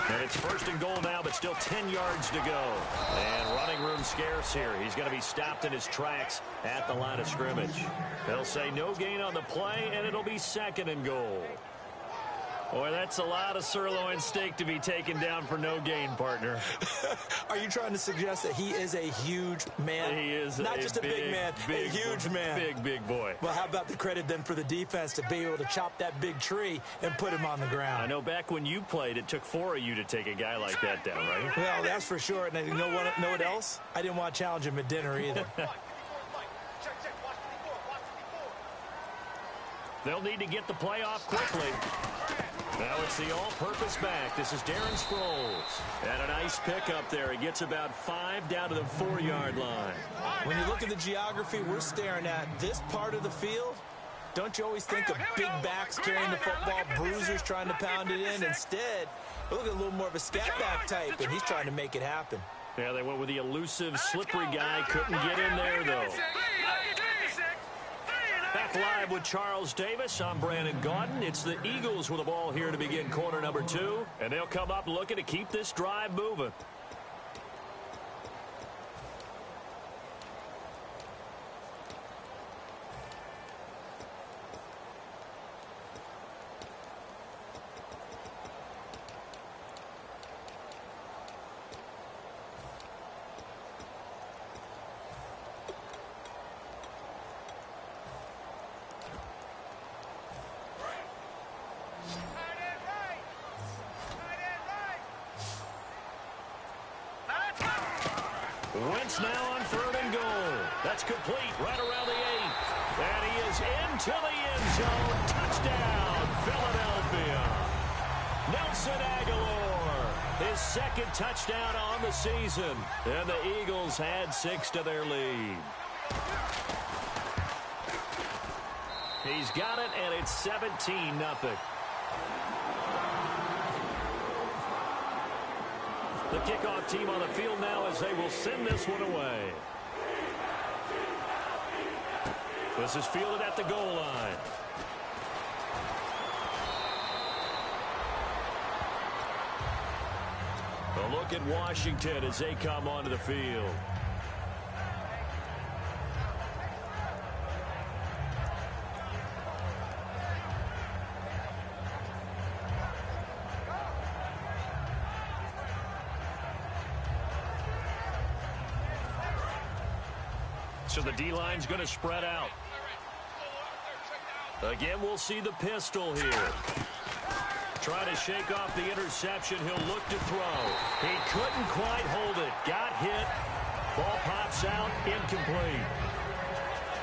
And it's first and goal now, but still 10 yards to go. And running room scarce here. He's going to be stopped in his tracks at the line of scrimmage. They'll say no gain on the play, and it'll be second and goal. Boy, that's a lot of sirloin steak to be taken down for no gain, partner. Are you trying to suggest that he is a huge man? He is not just a big man, a huge man. Big boy. Well, how about the credit then for the defense to be able to chop that big tree and put him on the ground? I know back when you played, it took 4 of you to take a guy like that down, right? Well, that's for sure. And you know what else? I didn't want to challenge him at dinner either. They'll need to get the play off quickly. Now it's the all-purpose back. This is Darren Sproles. And a nice pickup there. He gets about 5 down to the 4-yard line. When you look at the geography we're staring at, this part of the field, don't you always think of big backs carrying the football, bruisers trying to pound it in? Instead, look at a little more of a scat back type, and he's trying to make it happen. Yeah, they went with the elusive, slippery guy. Couldn't get in there, though. Back live with Charles Davis. I'm Brandon Gaudin. It's the Eagles with the ball here to begin quarter number 2. And they'll come up looking to keep this drive moving. Wentz now on 3rd and goal. That's complete right around the 8. And he is into the end zone. Touchdown, Philadelphia. Nelson Aguilar, his 2nd touchdown on the season. And the Eagles add 6 to their lead. He's got it, and it's 17-0. The kickoff team on the field now as they will send this one away. This is fielded at the goal line. A look at Washington as they come onto the field. So the D-line's going to spread out. Again, we'll see the pistol here. Trying to shake off the interception. He'll look to throw. He couldn't quite hold it. Got hit. Ball pops out. Incomplete.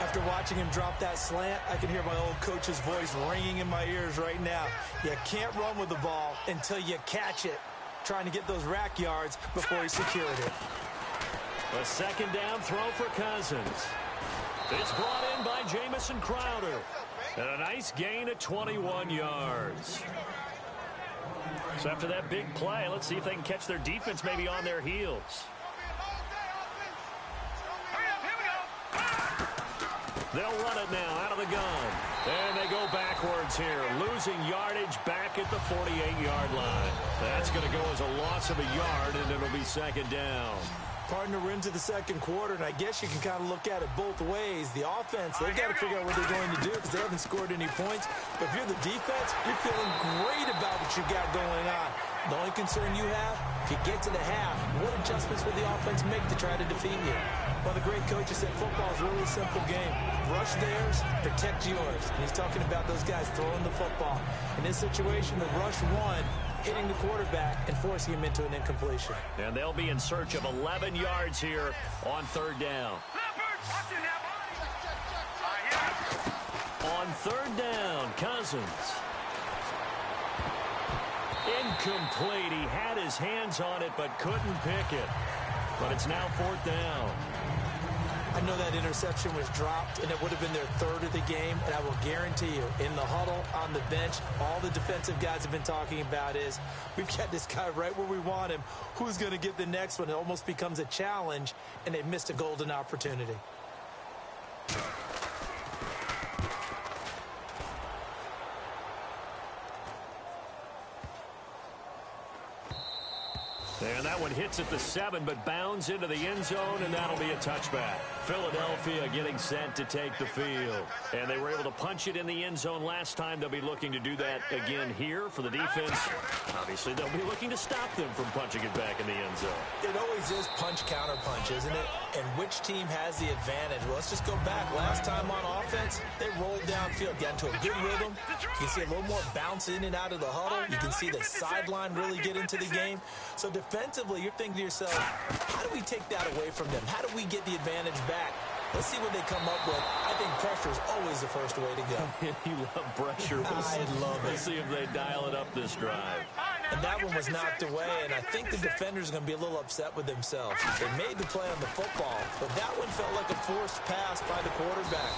After watching him drop that slant, I can hear my old coach's voice ringing in my ears right now. You can't run with the ball until you catch it. Trying to get those rack yards before he secured it. A 2nd down throw for Cousins. It's brought in by Jamison Crowder. And a nice gain of 21 yards. So after that big play, let's see if they can catch their defense maybe on their heels. They'll run it now out of the gun. And they go backwards here, losing yardage back at the 48-yard line. That's going to go as a loss of a yard, and it'll be 2nd down. Partner, we're into the 2nd quarter, and I guess you can kind of look at it both ways. The offense, they've got to figure out what they're going to do because they haven't scored any points. But if you're the defense, you're feeling great about what you got going on. The only concern you have, if you get to the half, what adjustments will the offense make to try to defeat you? Well, the great coaches said football is really a simple game. Rush theirs, protect yours. And he's talking about those guys throwing the football. In this situation, the rush won, hitting the quarterback and forcing him into an incompletion. And they'll be in search of 11 yards here on 3rd down. On 3rd down, Cousins. Incomplete. He had his hands on it but couldn't pick it. But it's now 4th down. I know that interception was dropped, and it would have been their 3rd of the game, and I will guarantee you, in the huddle, on the bench, all the defensive guys have been talking about is, we've got this guy right where we want him. Who's going to get the next one? It almost becomes a challenge, and they've missed a golden opportunity. And that one hits at the 7, but bounds into the end zone, and that'll be a touchback. Philadelphia getting set to take the field. And they were able to punch it in the end zone last time. They'll be looking to do that again here for the defense. Obviously, they'll be looking to stop them from punching it back in the end zone. It always is punch-counter-punch, isn't it? And which team has the advantage? Well, let's just go back. Last time on offense, they rolled downfield, got into a good rhythm. You can see a little more bounce in and out of the huddle. You can see the sideline really get into the game. So defensively, you're thinking to yourself, how do we take that away from them? How do we get the advantage back? Let's see what they come up with. I think pressure is always the first way to go. You love pressure. I love it. We'll see if they dial it up this drive. And that one was knocked away, and I think the defenders are going to be a little upset with themselves. They made the play on the football, but that one felt like a forced pass by the quarterback.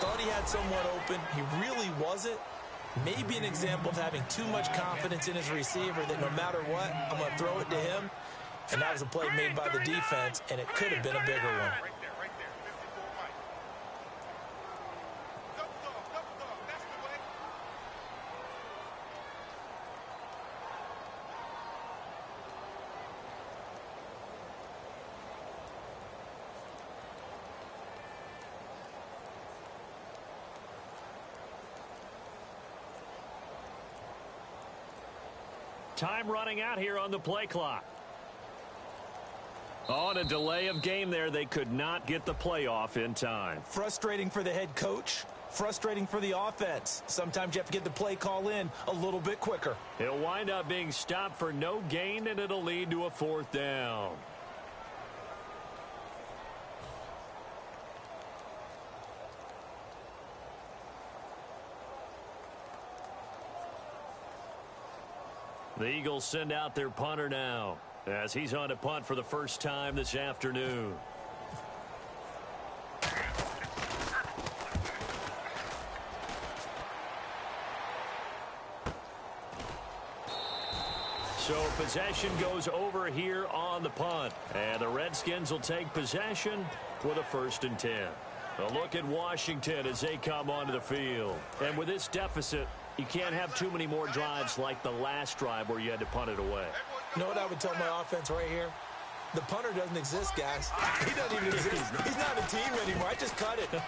Thought he had someone open. He really wasn't. Maybe an example of having too much confidence in his receiver that no matter what, I'm going to throw it to him. And that was a play made by the defense, and it could have been a bigger one. Time running out here on the play clock. On a delay of game there, they could not get the play off in time. Frustrating for the head coach. Frustrating for the offense. Sometimes you have to get the play call in a little bit quicker. He'll wind up being stopped for no gain, and it'll lead to a 4th down. The Eagles send out their punter now as he's on to punt for the first time this afternoon. So possession goes over here on the punt. And the Redskins will take possession with a 1st and 10. A look at Washington as they come onto the field. And with this deficit, you can't have too many more drives like the last drive where you had to punt it away. You know what I would tell my offense right here? The punter doesn't exist, guys. He doesn't even exist. He's not a team anymore. I just cut it, all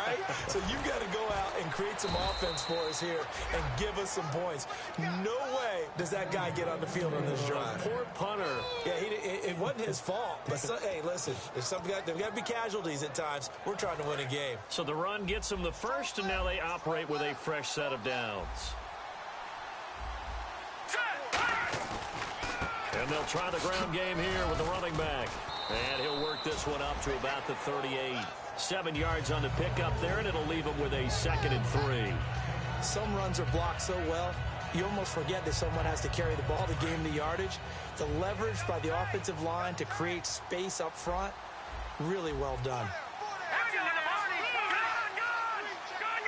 right? So you've got to go out and create some offense for us here and give us some points. No way does that guy get on the field on this drive. Poor punter. Yeah, it wasn't his fault. But, hey, listen, there's got to be casualties at times. We're trying to win a game. So the run gets them the first, and now they operate with a fresh set of downs. And they'll try the ground game here with the running back. And he'll work this one up to about the 38. 7 yards on the pickup there, and it'll leave him with a 2nd and 3. Some runs are blocked so well, you almost forget that someone has to carry the ball to gain the yardage. The leverage by the offensive line to create space up front, really well done.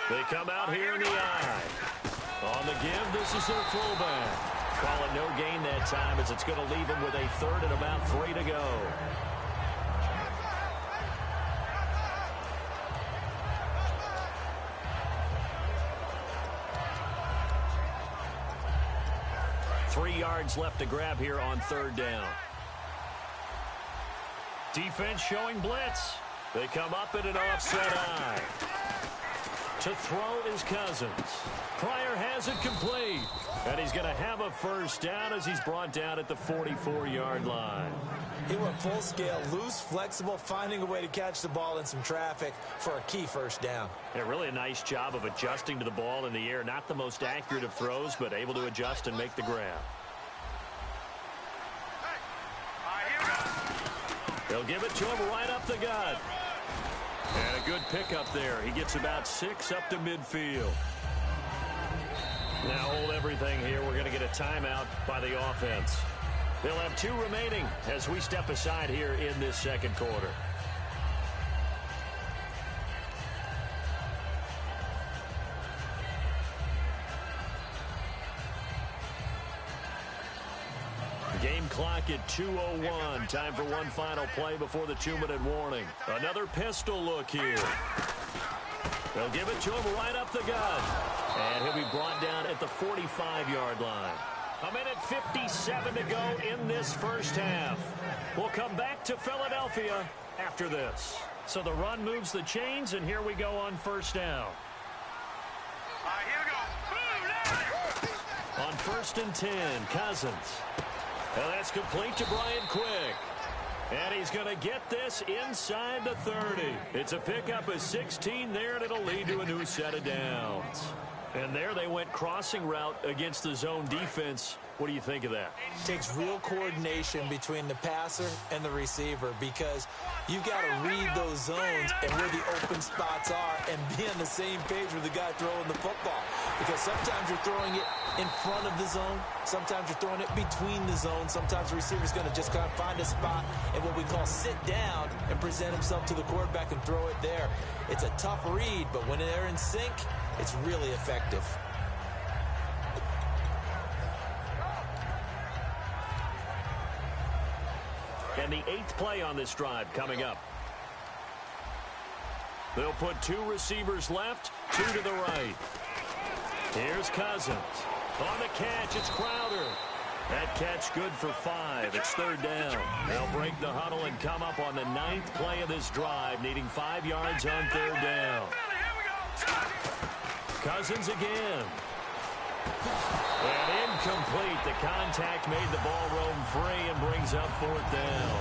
They come out here in the eye. On the give, this is their fullback. Call it no gain that time as it's going to leave him with a 3rd and about 3 to go. Three yards left to grab here on 3rd down. Defense showing blitz. They come up in an offset eye. To throw is Cousins. Pryor has it complete. And he's going to have a 1st down as he's brought down at the 44-yard line. He went full scale, loose, flexible, finding a way to catch the ball in some traffic for a key 1st down. Yeah, really a nice job of adjusting to the ball in the air. Not the most accurate of throws, but able to adjust and make the grab. They'll give it to him right up the gut. And a good pickup there. He gets about 6 up to midfield. Now hold everything here. We're going to get a timeout by the offense. They'll have 2 remaining as we step aside here in this 2nd quarter. Game clock at 2:01. Time for one final play before the 2-minute warning. Another pistol look here. They'll give it to him right up the gut. And he'll be brought down at the 45-yard line. A minute 57 to go in this first half. We'll come back to Philadelphia after this. So the run moves the chains, and here we go on first down. All right, here we go. On 1st and 10, Cousins. And that's complete to Brian Quick. And he's going to get this inside the 30. It's a pickup of 16 there, and it'll lead to a new set of downs. And there they went crossing route against the zone defense. What do you think of that? Takes real coordination between the passer and the receiver because you've got to read those zones and where the open spots are and be on the same page with the guy throwing the football. Because sometimes you're throwing it in front of the zone. Sometimes you're throwing it between the zones. Sometimes the receiver's going to just kind of find a spot and what we call sit down and present himself to the quarterback and throw it there. It's a tough read, but when they're in sync, it's really effective. And the 8th play on this drive coming up. They'll put 2 receivers left, 2 to the right. Here's Cousins. On the catch, it's Crowder. That catch good for 5. It's 3rd down. They'll break the huddle and come up on the 9th play of this drive, needing 5 yards on 3rd down. Cousins again. And incomplete. The contact made the ball roam free and brings up 4th down.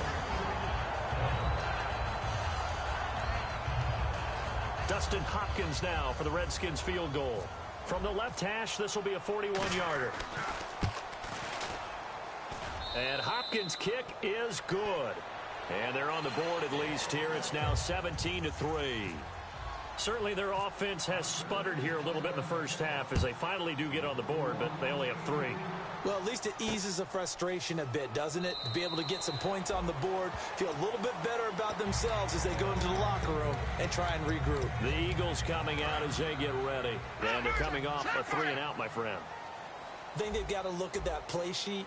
Dustin Hopkins now for the Redskins field goal. From the left hash, this will be a 41-yarder. And Hopkins' kick is good. And they're on the board at least here. It's now 17-3. Certainly their offense has sputtered here a little bit in the first half as they finally do get on the board, but they only have 3. Well, at least it eases the frustration a bit, doesn't it? To be able to get some points on the board, feel a little bit better about themselves as they go into the locker room and try and regroup. The Eagles coming out as they get ready. And they're coming off a 3-and-out, my friend. I think they've got to look at that play sheet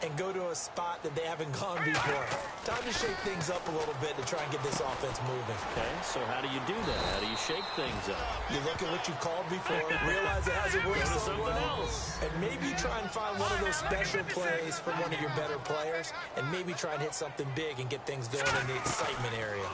and go to a spot that they haven't gone before. Time to shake things up a little bit to try and get this offense moving. Okay, so how do you do that? How do you shake things up? You look at what you called before, realize it hasn't worked so well, and maybe try and find one of those special plays from one of your better players, and maybe try and hit something big and get things going in the excitement area.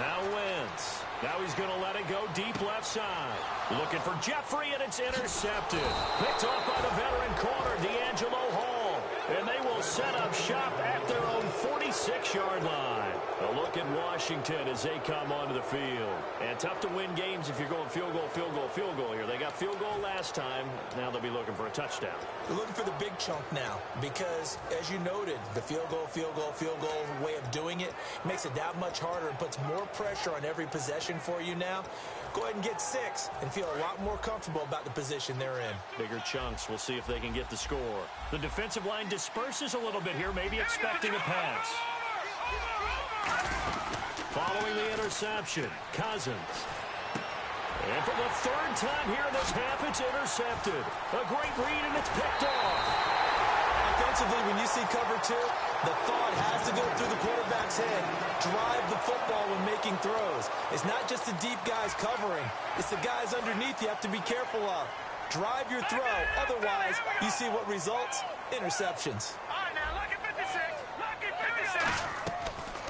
Now Wentz. Now he's going to let it go deep left side. Looking for Jeffrey, and it's intercepted. Picked off by the veteran corner, D'Angelo Hall. And they will set up shop at their own 46-yard line. A look at Washington as they come onto the field. And tough to win games if you're going field goal, field goal, field goal here. They got field goal last time. Now they'll be looking for a touchdown. They're looking for the big chunk now because, as you noted, the field goal way of doing it makes it that much harder and puts more pressure on every possession for you now. Go ahead and get 6 and feel a lot more comfortable about the position they're in. Bigger chunks. We'll see if they can get the score. The defensive line disperses a little bit here, maybe expecting a pass. Following the interception, Cousins. And for the 3rd time here in this half, it's intercepted. A great read, and it's picked off. Offensively, when you see cover 2, the thought has to go through the quarterback's head. Drive the football when making throws. It's not just the deep guys covering. It's the guys underneath you have to be careful of. Drive your throw. Otherwise, you see what results? Interceptions. All right, now, look at 56. Look at 56.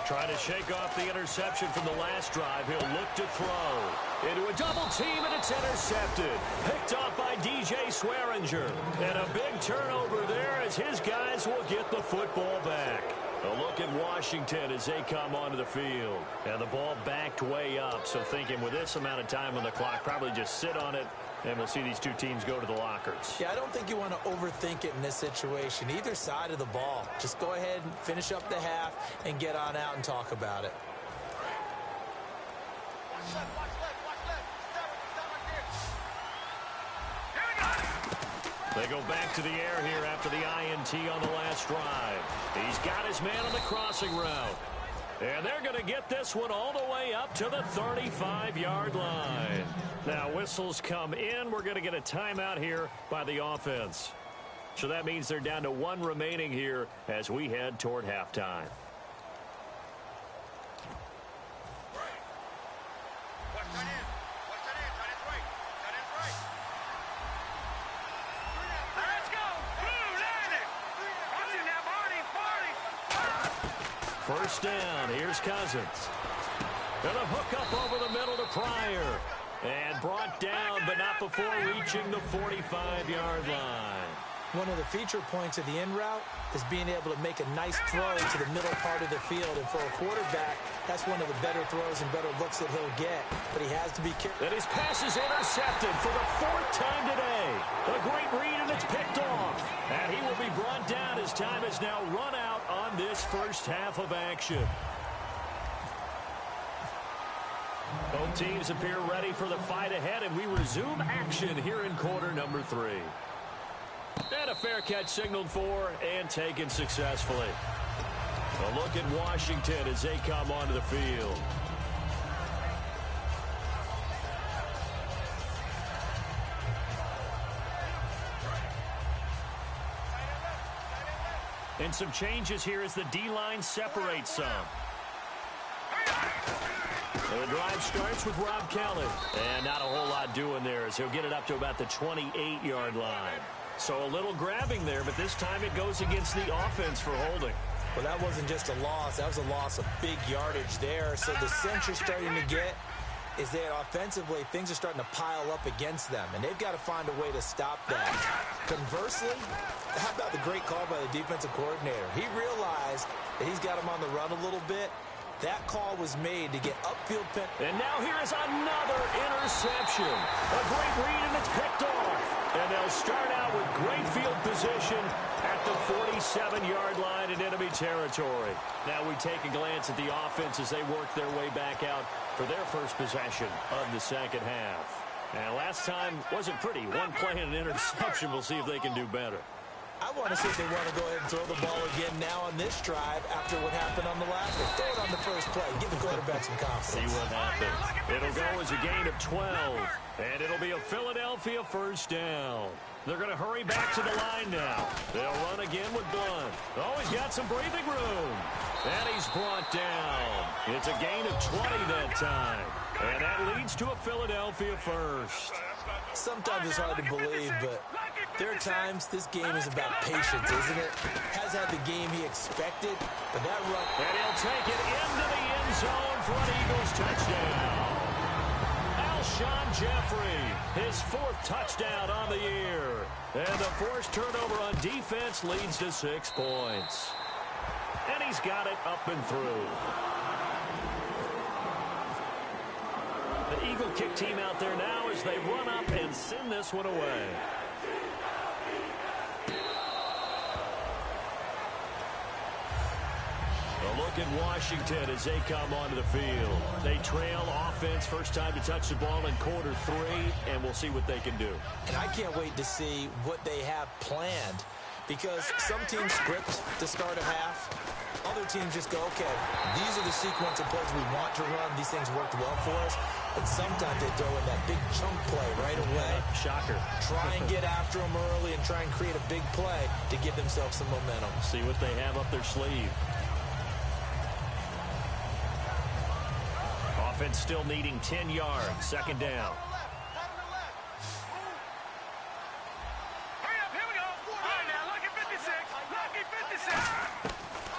Trying to shake off the interception from the last drive. He'll look to throw. Into a double team, and it's intercepted. Picked off by DJ Swearinger. And a big turnover there as his guys will get the football back. A look at Washington as they come onto the field. And the ball backed way up. So thinking with this amount of time on the clock, probably just sit on it. And we'll see these 2 teams go to the lockers. Yeah, I don't think you want to overthink it in this situation. Either side of the ball. Just go ahead and finish up the half and get on out and talk about it. They go back to the air here after the INT on the last drive. He's got his man on the crossing route. And they're going to get this one all the way up to the 35-yard line. Now, whistles come in. We're going to get a timeout here by the offense. So that means they're down to 1 remaining here as we head toward halftime. first down. Here's Cousins. And a hook up over the middle to Pryor. And brought down, but not before reaching the 45-yard line. One of the feature points of the in route is being able to make a nice throw to the middle part of the field. And for a quarterback, that's one of the better throws and better looks that he'll get. But he has to be careful. And his pass is intercepted for the 4th time today. A great read, and it's picked off. And he will be brought down. His time has now run out on this first half of action. Both teams appear ready for the fight ahead, and we resume action here in quarter number 3. And a fair catch signaled for and taken successfully. A look at Washington as they come onto the field. And some changes here as the D-line separates some. And the drive starts with Rob Kelly. And not a whole lot doing there as he'll get it up to about the 28-yard line. So a little grabbing there, but this time it goes against the offense for holding. Well, that wasn't just a loss. That was a loss of big yardage there. So the sense you're starting to get is that offensively things are starting to pile up against them, and they've got to find a way to stop that. Conversely, how about the great call by the defensive coordinator? He realized that he's got him on the run a little bit. That call was made to get upfield pen. And now here is another interception. A great read, and it's picked off. And they'll start out with great field position at the 47-yard line in enemy territory. Now we take a glance at the offense as they work their way back out for their first possession of the second half. And last time wasn't pretty. One play and an interception. We'll see if they can do better. I want to see if they want to go ahead and throw the ball again now on this drive after what happened on the last one. Throw it on the first play. Give the quarterback some confidence. See what happens. It'll go as a gain of 12, and it'll be a Philadelphia first down. They're going to hurry back to the line now. They'll run again with Blunt. Oh, he's got some breathing room. And he's brought down. It's a gain of 20 that time. And that leads to a Philadelphia first. Sometimes it's hard to believe, but there are times this game is about patience, isn't it? Has had the game he expected, but that run... And he'll take it into the end zone for an Eagles touchdown. Alshon Jeffrey, his 4th touchdown on the year. And the forced turnover on defense leads to 6 points. And he's got it up and through. The Eagle kick team out there now as they run up and send this one away. A look at Washington as they come onto the field. They trail offense, first time to touch the ball in quarter 3, and we'll see what they can do. And I can't wait to see what they have planned, because some teams script to start a half. Other teams just go, okay, these are the sequence of plays we want to run. These things worked well for us. And sometimes they throw in that big chunk play right away. Shocker. Try and get after them early and try and create a big play to give themselves some momentum. See what they have up their sleeve. Offense still needing 10 yards. Second down. Hurry up, here we go. All right, now, lucky 56. Lucky 56.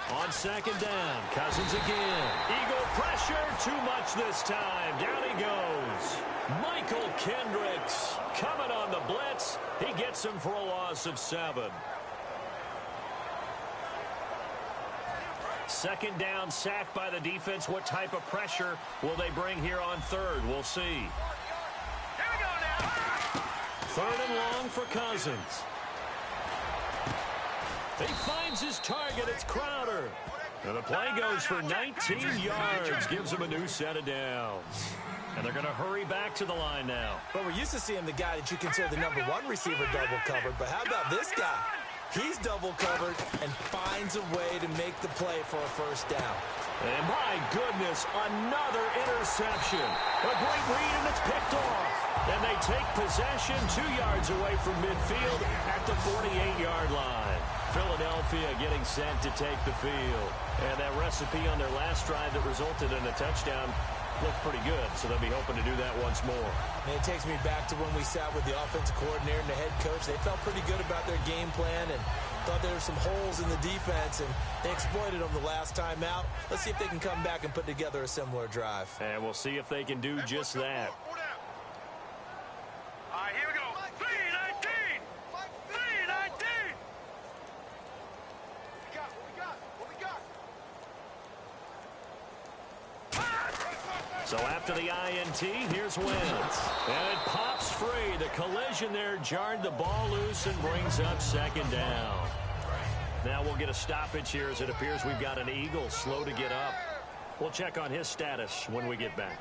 On second down, Cousins again. Eagle pressure, too much this time. Down he goes. Michael Kendricks coming on the blitz. He gets him for a loss of 7. Second down, sacked by the defense. What type of pressure will they bring here on third? We'll see. Here we go now. Third and long for Cousins. He finds his target. It's Crowder. And the play goes for 19 yards. Gives him a new set of downs. And they're going to hurry back to the line now. But we're used to seeing the guy that you consider the number 1 receiver double covered. But how about this guy? He's double covered and finds a way to make the play for a first down. And my goodness, another interception. A great read, and it's picked off. And they take possession 2 yards away from midfield at the 48-yard line. Philadelphia getting set to take the field. And that recipe on their last drive that resulted in a touchdown looked pretty good, so they'll be hoping to do that once more. And it takes me back to when we sat with the offensive coordinator and the head coach. They felt pretty good about their game plan, and Thought there were some holes in the defense, and they exploited them the last time out. Let's see if they can come back and put together a similar drive. And we'll see if they can do just that. All right, here we go. 3-19. 3-19. What we got? So after the INT, here's Wentz. And it pops free. The collision there jarred the ball loose and brings up second down. Now we'll get a stoppage here as it appears we've got an Eagle slow to get up. We'll check on his status when we get back.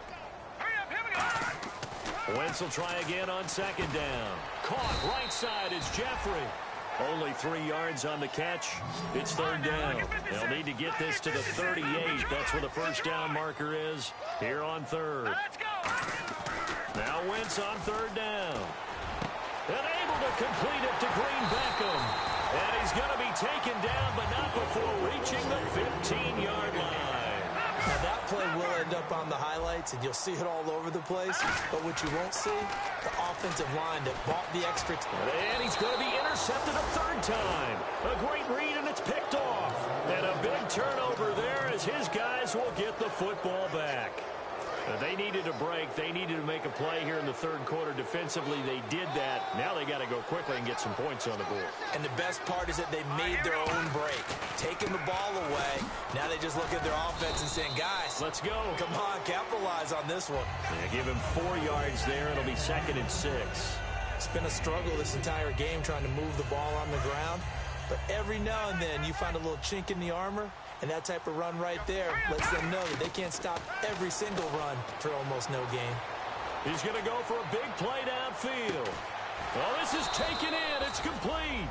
Hurry up, here we go. Wentz will try again on second down. Caught right side is Jeffrey. Only 3 yards on the catch. It's third down. They'll need to get this to the 38. That's where the first down marker is here on third. Let's go. Now Wentz on third down. And able to complete it to Green Beckham. And he's going to be taken down, but not before reaching the 15-yard line. Now that play will end up on the highlights, and you'll see it all over the place. But what you won't see, the offensive line that bought the extra. And he's going to be intercepted a third time. A great read, and it's picked off. And a big turnover there as his guys will get the football back. They needed a break. They needed to make a play here in the third quarter. Defensively, they did that. Now they got to go quickly and get some points on the board. And the best part is that they made their own break, taking the ball away. Now they just look at their offense and saying, guys, let's go. Come on, capitalize on this one. Yeah, give him 4 yards there. It'll be 2nd and 6. It's been a struggle this entire game trying to move the ball on the ground. But every now and then you find a little chink in the armor. And that type of run right there lets them know that they can't stop every single run for almost no gain. He's going to go for a big play downfield. Oh, this is taken in. It's complete.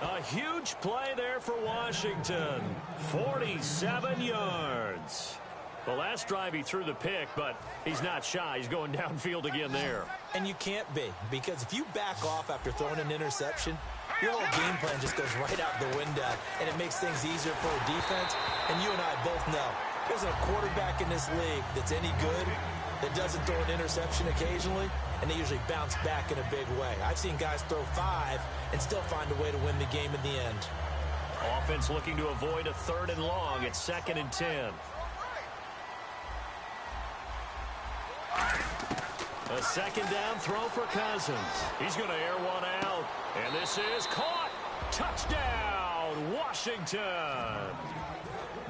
A huge play there for Washington. 47 yards. The last drive he threw the pick, but he's not shy. He's going downfield again there. And you can't be, because if you back off after throwing an interception, your whole game plan just goes right out the window, and it makes things easier for a defense. And you and I both know there's a quarterback in this league that's any good that doesn't throw an interception occasionally, and they usually bounce back in a big way. I've seen guys throw 5 and still find a way to win the game in the end. Offense looking to avoid a 3rd and long. It's 2nd and 10. A second down throw for Cousins. He's going to air one out. And this is caught. Touchdown, Washington.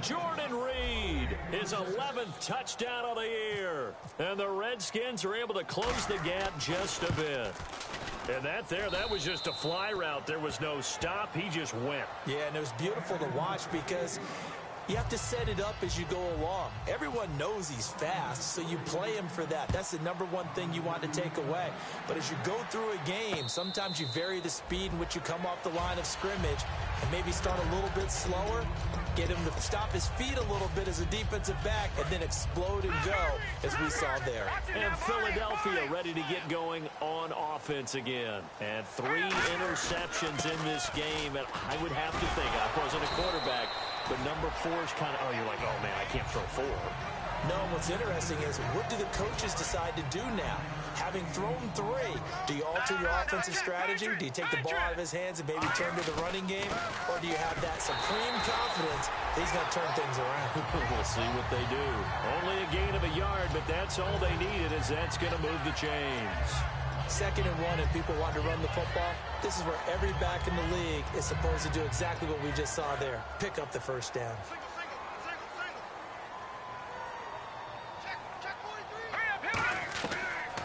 Jordan Reed, his 11th touchdown of the year. And the Redskins are able to close the gap just a bit. And that was just a fly route. There was no stop. He just went. Yeah, and it was beautiful to watch because you have to set it up as you go along. Everyone knows he's fast, so you play him for that. That's the number one thing you want to take away. But as you go through a game, sometimes you vary the speed in which you come off the line of scrimmage and maybe start a little bit slower, get him to stop his feet a little bit as a defensive back, and then explode and go, as we saw there. And Philadelphia ready to get going on offense again. And 3 interceptions in this game. And I would have to think, I wasn't a quarterback, but number 4 is kind of, oh, you're like, oh, man, I can't throw 4. No, what's interesting is what do the coaches decide to do now? Having thrown 3, do you alter your offensive strategy? Do you take the ball out of his hands and maybe turn to the running game? Or do you have that supreme confidence that he's going to turn things around? We'll see what they do. Only a gain of a yard, but that's all they needed, as that's going to move the chains. 2nd and 1, and people want to run the football. This is where every back in the league is supposed to do exactly what we just saw there. Pick up the first down.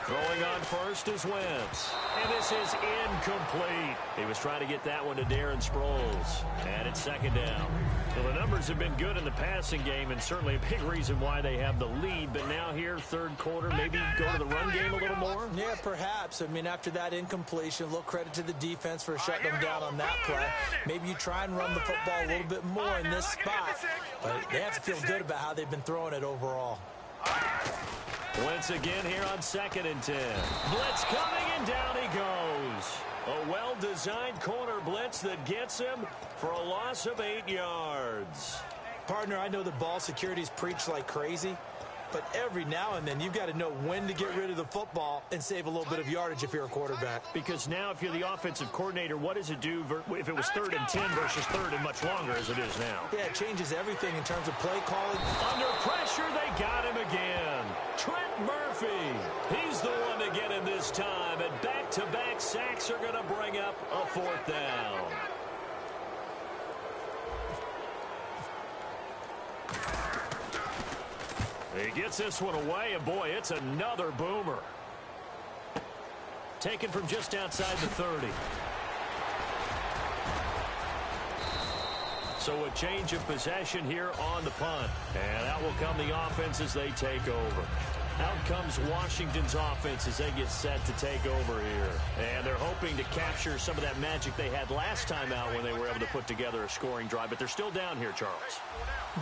Throwing on first is Wentz. And this is incomplete. He was trying to get that one to Darren Sproles. And it's 2nd down. Well, the numbers have been good in the passing game, and certainly a big reason why they have the lead. But now here, 3rd quarter, maybe go to the run game a little more? Yeah, perhaps. I mean, after that incompletion, a little credit to the defense for shutting them down on that play. Maybe you try and run the football a little bit more in this spot. But they have to feel good about how they've been throwing it overall. Once again here on 2nd and 10. Blitz coming, and down he goes. A well-designed corner blitz that gets him for a loss of 8 yards. Partner, I know the ball security's preached like crazy, But every now and then, you've got to know when to get rid of the football and save a little bit of yardage if you're a quarterback. Because now if you're the offensive coordinator, what does it do if it was 3rd and 10 versus 3rd and much longer as it is now? Yeah, it changes everything in terms of play calling. Under pressure, they got him again. Trent Murphy. He's the one to get him this time. And back-to-back sacks are going to bring up a 4th down. He gets this one away, and boy, it's another boomer. Taken from just outside the 30. So a change of possession here on the punt. And out will come the offense as they take over. Out comes Washington's offense as they get set to take over here. And they're hoping to capture some of that magic they had last time out when they were able to put together a scoring drive. But they're still down here, Charles.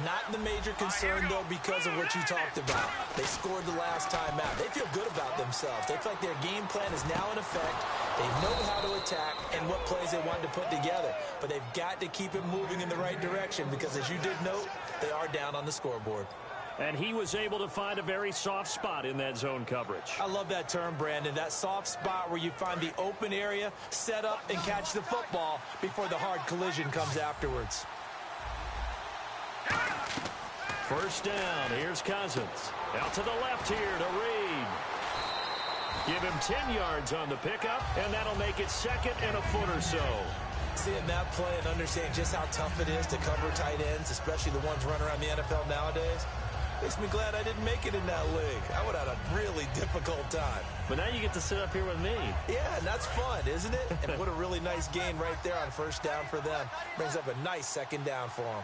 Not the major concern, though, because of what you talked about. They scored the last time out. They feel good about themselves. They feel like their game plan is now in effect. They know how to attack and what plays they want to put together. But they've got to keep it moving in the right direction because, as you did note, they are down on the scoreboard. And he was able to find a very soft spot in that zone coverage. I love that term, Brandon. That soft spot where you find the open area, set up, and catch the football before the hard collision comes afterwards. First down. Here's Cousins. Out to the left here to Reed. Give him 10 yards on the pickup, and that'll make it 2nd and a foot or so. Seeing that play and understanding just how tough it is to cover tight ends, especially the ones running around the NFL nowadays, makes me glad I didn't make it in that league. I would have had a really difficult time. But now you get to sit up here with me. Yeah, and that's fun, isn't it? And what a really nice gain right there on first down for them. Brings up a nice 2nd down for them.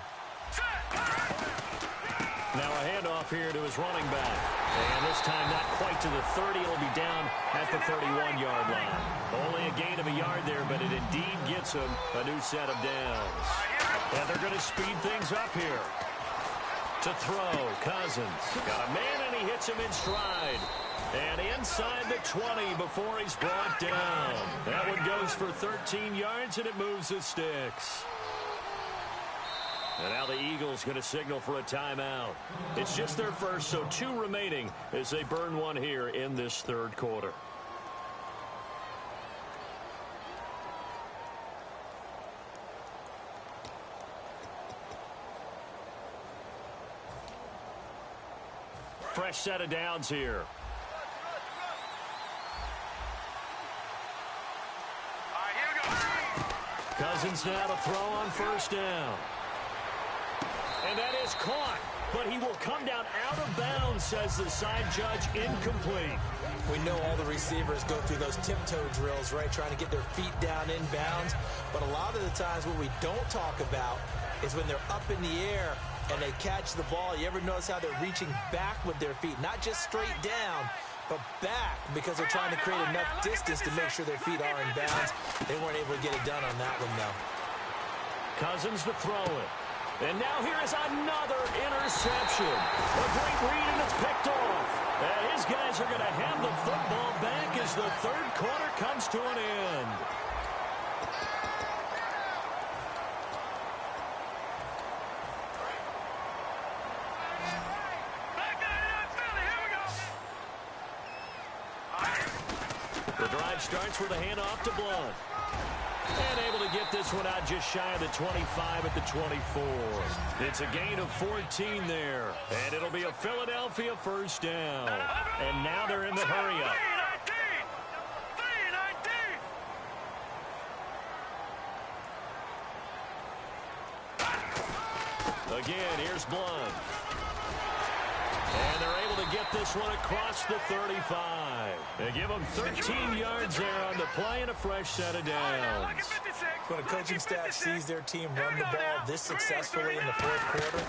Now a handoff here to his running back. And this time not quite to the 30. It'll be down at the 31-yard line. Only a gain of a yard there, but it indeed gets him a new set of downs. And they're going to speed things up here. To throw, Cousins. Got a man, and he hits him in stride. And inside the 20 before he's brought down. That one goes for 13 yards, and it moves the sticks. And now the Eagles going to signal for a timeout. It's just their first, so 2 remaining as they burn one here in this 3rd quarter. Fresh set of downs here. Cousins now to throw on first down. And that is caught, but he will come down out of bounds, says the side judge, incomplete. We know all the receivers go through those tiptoe drills, right, trying to get their feet down in bounds. But a lot of the times what we don't talk about is when they're up in the air and they catch the ball. You ever notice how they're reaching back with their feet, not just straight down, but back, because they're trying to create enough distance to make sure their feet are in bounds. They weren't able to get it done on that one, though. Cousins to throw it. And now here is another interception. A great read, and it's picked off. And his guys are going to have the football back as the 3rd quarter comes to an end. The drive starts with a handoff to Blunt. And able to get this one out just shy of the 25 at the 24. It's a gain of 14 there. And it'll be a Philadelphia first down. And now they're in the hurry-up. Again, here's Blunt. And they're able to get this one across the 35. They give them 13 yards there on the play and a fresh set of downs. When a coaching staff sees their team run the ball this successfully in the 4th quarter,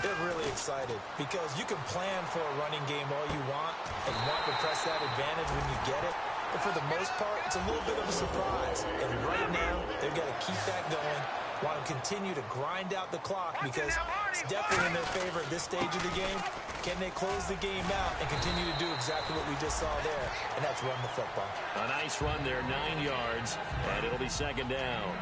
they're really excited because you can plan for a running game all you want and want to press that advantage when you get it. But for the most part, it's a little bit of a surprise. And right now, they've got to keep that going. Want to continue to grind out the clock because it's definitely in their favor at this stage of the game. Can they close the game out and continue to do exactly what we just saw there? And that's run the football. A nice run there, 9 yards, and it'll be 2nd down.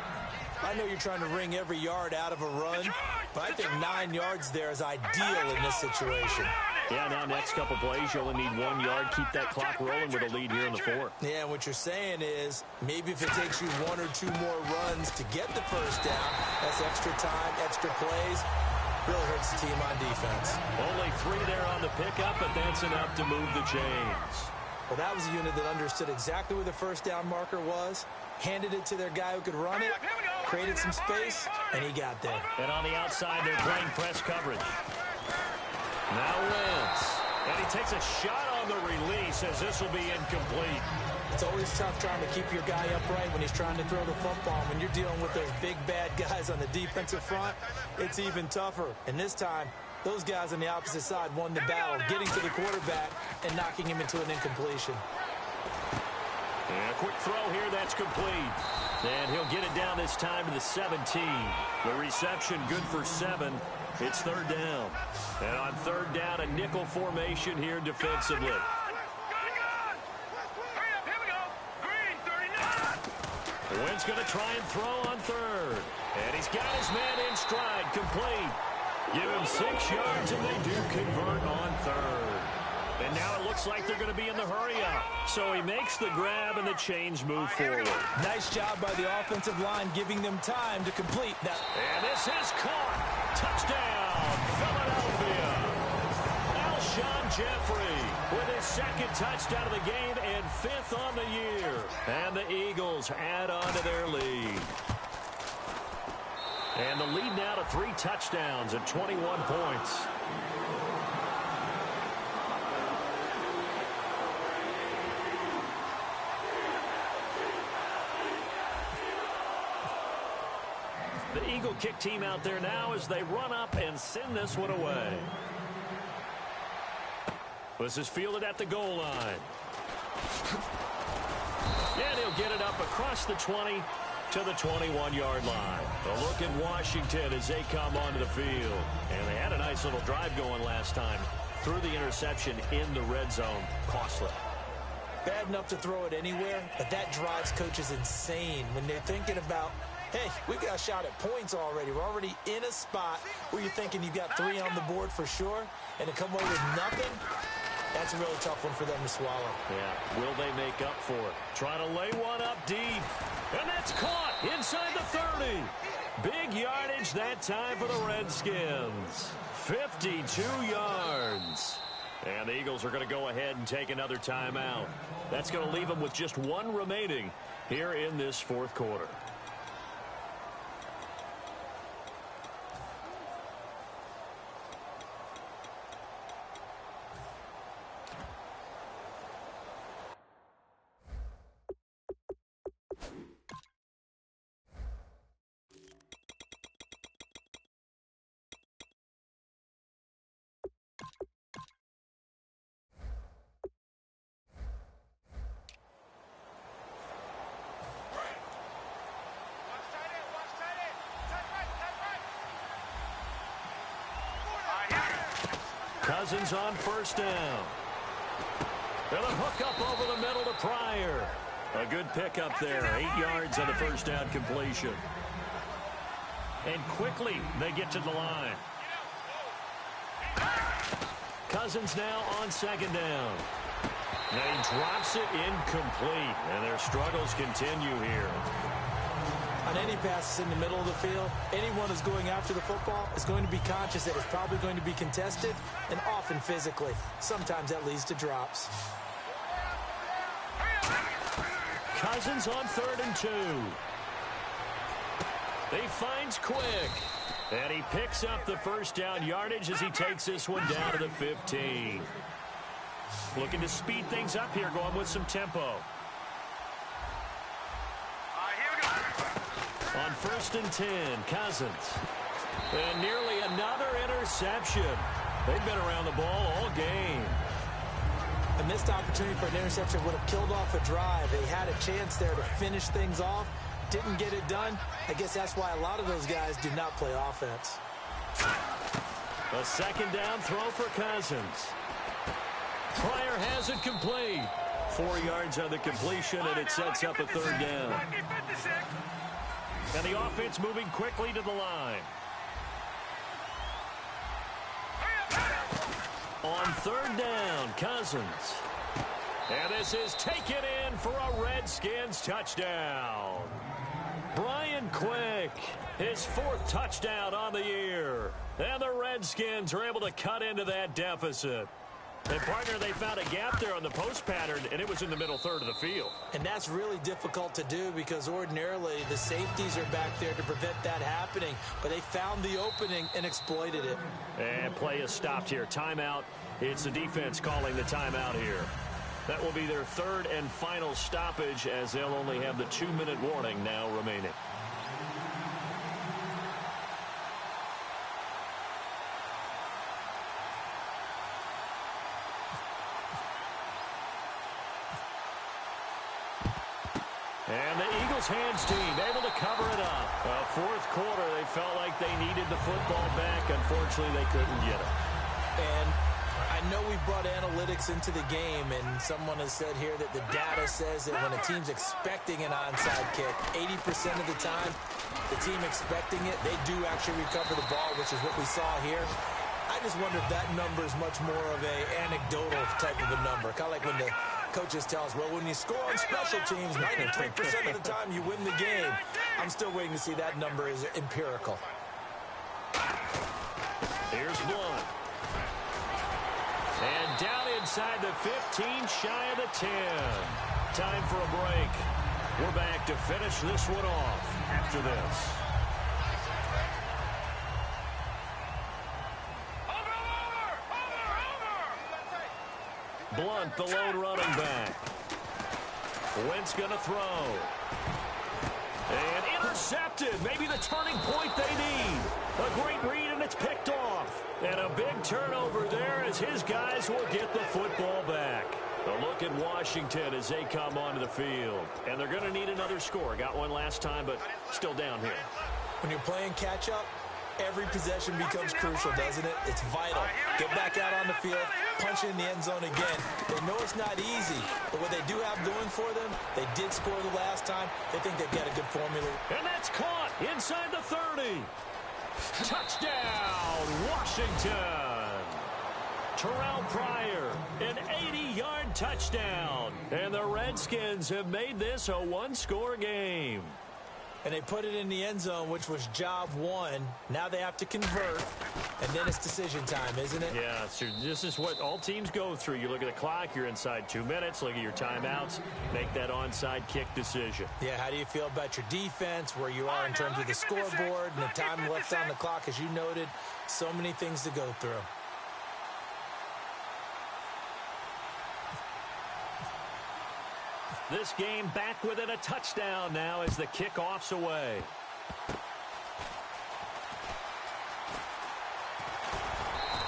I know you're trying to wring every yard out of a run, but I think 9 yards there is ideal in this situation. Yeah, now next couple plays, you only need 1 yard. Keep that clock rolling with a lead here in the fourth. Yeah, and what you're saying is maybe if it takes you 1 or 2 more runs to get the first down, that's extra time, extra plays. Really hurts the team on defense. Only 3 there on the pickup, but that's enough to move the chains. Well, that was a unit that understood exactly where the first down marker was, handed it to their guy who could run it, created some space, and he got there. And on the outside, they're playing press coverage. Now Wentz. And he takes a shot on the release as this will be incomplete. It's always tough trying to keep your guy upright when he's trying to throw the football. When you're dealing with those big, bad guys on the defensive front, it's even tougher. And this time, those guys on the opposite side won the battle, getting to the quarterback and knocking him into an incompletion. And a quick throw here, that's complete. And he'll get it down this time to the 17. The reception good for 7. It's third down. And on third down, a nickel formation here defensively. Wentz going to try and throw on third. And he's got his man in stride, complete. Give him 6 yards, and they do convert on third. And now it looks like they're going to be in the hurry-up. So he makes the grab, and the chains move forward. Nice job by the offensive line, giving them time to complete that. And this is caught. Touchdown, Philadelphia. Alshon Jeffrey with his 2nd touchdown of the game and 5th on the year. And the Eagles add on to their lead. And the lead now to 3 touchdowns at 21 points. The Eagle kick team out there now as they run up and send this one away. This is fielded at the goal line. And he'll get it up across the 20 to the 21-yard line. A look at Washington as they come onto the field. And they had a nice little drive going last time. Threw the interception in the red zone. Costly. Bad enough to throw it anywhere, but that drives coaches insane when they're thinking about, hey, we got a shot at points already. We're already in a spot where you're thinking you've got 3 on the board for sure, and to come away with nothing, that's a really tough one for them to swallow. Yeah, will they make up for it? Trying to lay one up deep, and that's caught inside the 30. Big yardage that time for the Redskins. 52 yards. And the Eagles are going to go ahead and take another timeout. That's going to leave them with just 1 remaining here in this fourth quarter. Cousins on first down. And a hook up over the middle to Pryor. A good pickup there. 8 yards on the first down completion. And quickly they get to the line. Cousins now on second down. And he drops it incomplete. And their struggles continue here. On any passes in the middle of the field, anyone who's going after the football is going to be conscious that it's probably going to be contested and often physically. Sometimes that leads to drops. Cousins on 3rd and 2. He finds Quick. And he picks up the first down yardage as he takes this one down to the 15. Looking to speed things up here, going with some tempo. On 1st and 10, Cousins. And nearly another interception. They've been around the ball all game. A missed opportunity for an interception would have killed off a drive. They had a chance there to finish things off. Didn't get it done. I guess that's why a lot of those guys do not play offense. A second down throw for Cousins. Pryor has it complete. 4 yards on the completion, and it sets up a 3rd down. And the offense moving quickly to the line. On third down, Cousins. And this is taken in for a Redskins touchdown. Brian Quick, his 4th touchdown on the year. And the Redskins are able to cut into that deficit. And, partner, they found a gap there on the post pattern, and it was in the middle third of the field. And that's really difficult to do because ordinarily the safeties are back there to prevent that happening. But they found the opening and exploited it. And play is stopped here. Timeout. It's the defense calling the timeout here. That will be their 3rd and final stoppage as they'll only have the 2-minute warning now remaining. And the Eagles hands team able to cover it up. 4th quarter, they felt like they needed the football back. Unfortunately, they couldn't get it. And I know we brought analytics into the game, and someone has said here that the data says that when a team's expecting an onside kick, 80% of the time, the team expecting it, they do actually recover the ball, which is what we saw here. I just wonder if that number is much more of a anecdotal type of a number. Kind of like when the coaches tell us, well, when you score on special teams, 93% of the time you win the game. I'm still waiting to see that number is empirical. Here's Blunt. And down inside the 15, shy of the 10. Time for a break. We're back to finish this one off after this. Blunt, the lone running back. Wentz gonna throw. And intercepted. Maybe the turning point they need. A great read, and it's picked off. And a big turnover there as his guys will get the football back. A look at Washington as they come onto the field. And they're going to need another score. Got one last time, but still down here. When you're playing catch-up, every possession becomes crucial, doesn't it? It's vital. Get back out on the field, punch in the end zone again. They know it's not easy, but what they do have going for them, they did score the last time. They think they've got a good formula. And that's caught inside the 30. Touchdown, Washington. Terrell Pryor, an 80-yard touchdown. And the Redskins have made this a one-score game. And they put it in the end zone, which was job one. Now they have to convert, and then it's decision time, isn't it? Yeah, so this is what all teams go through. You look at the clock, you're inside 2 minutes, look at your timeouts, make that onside kick decision. Yeah, how do you feel about your defense, where you are in terms of the scoreboard, and the time left on the clock, as you noted, so many things to go through. This game back within a touchdown now as the kickoff's away.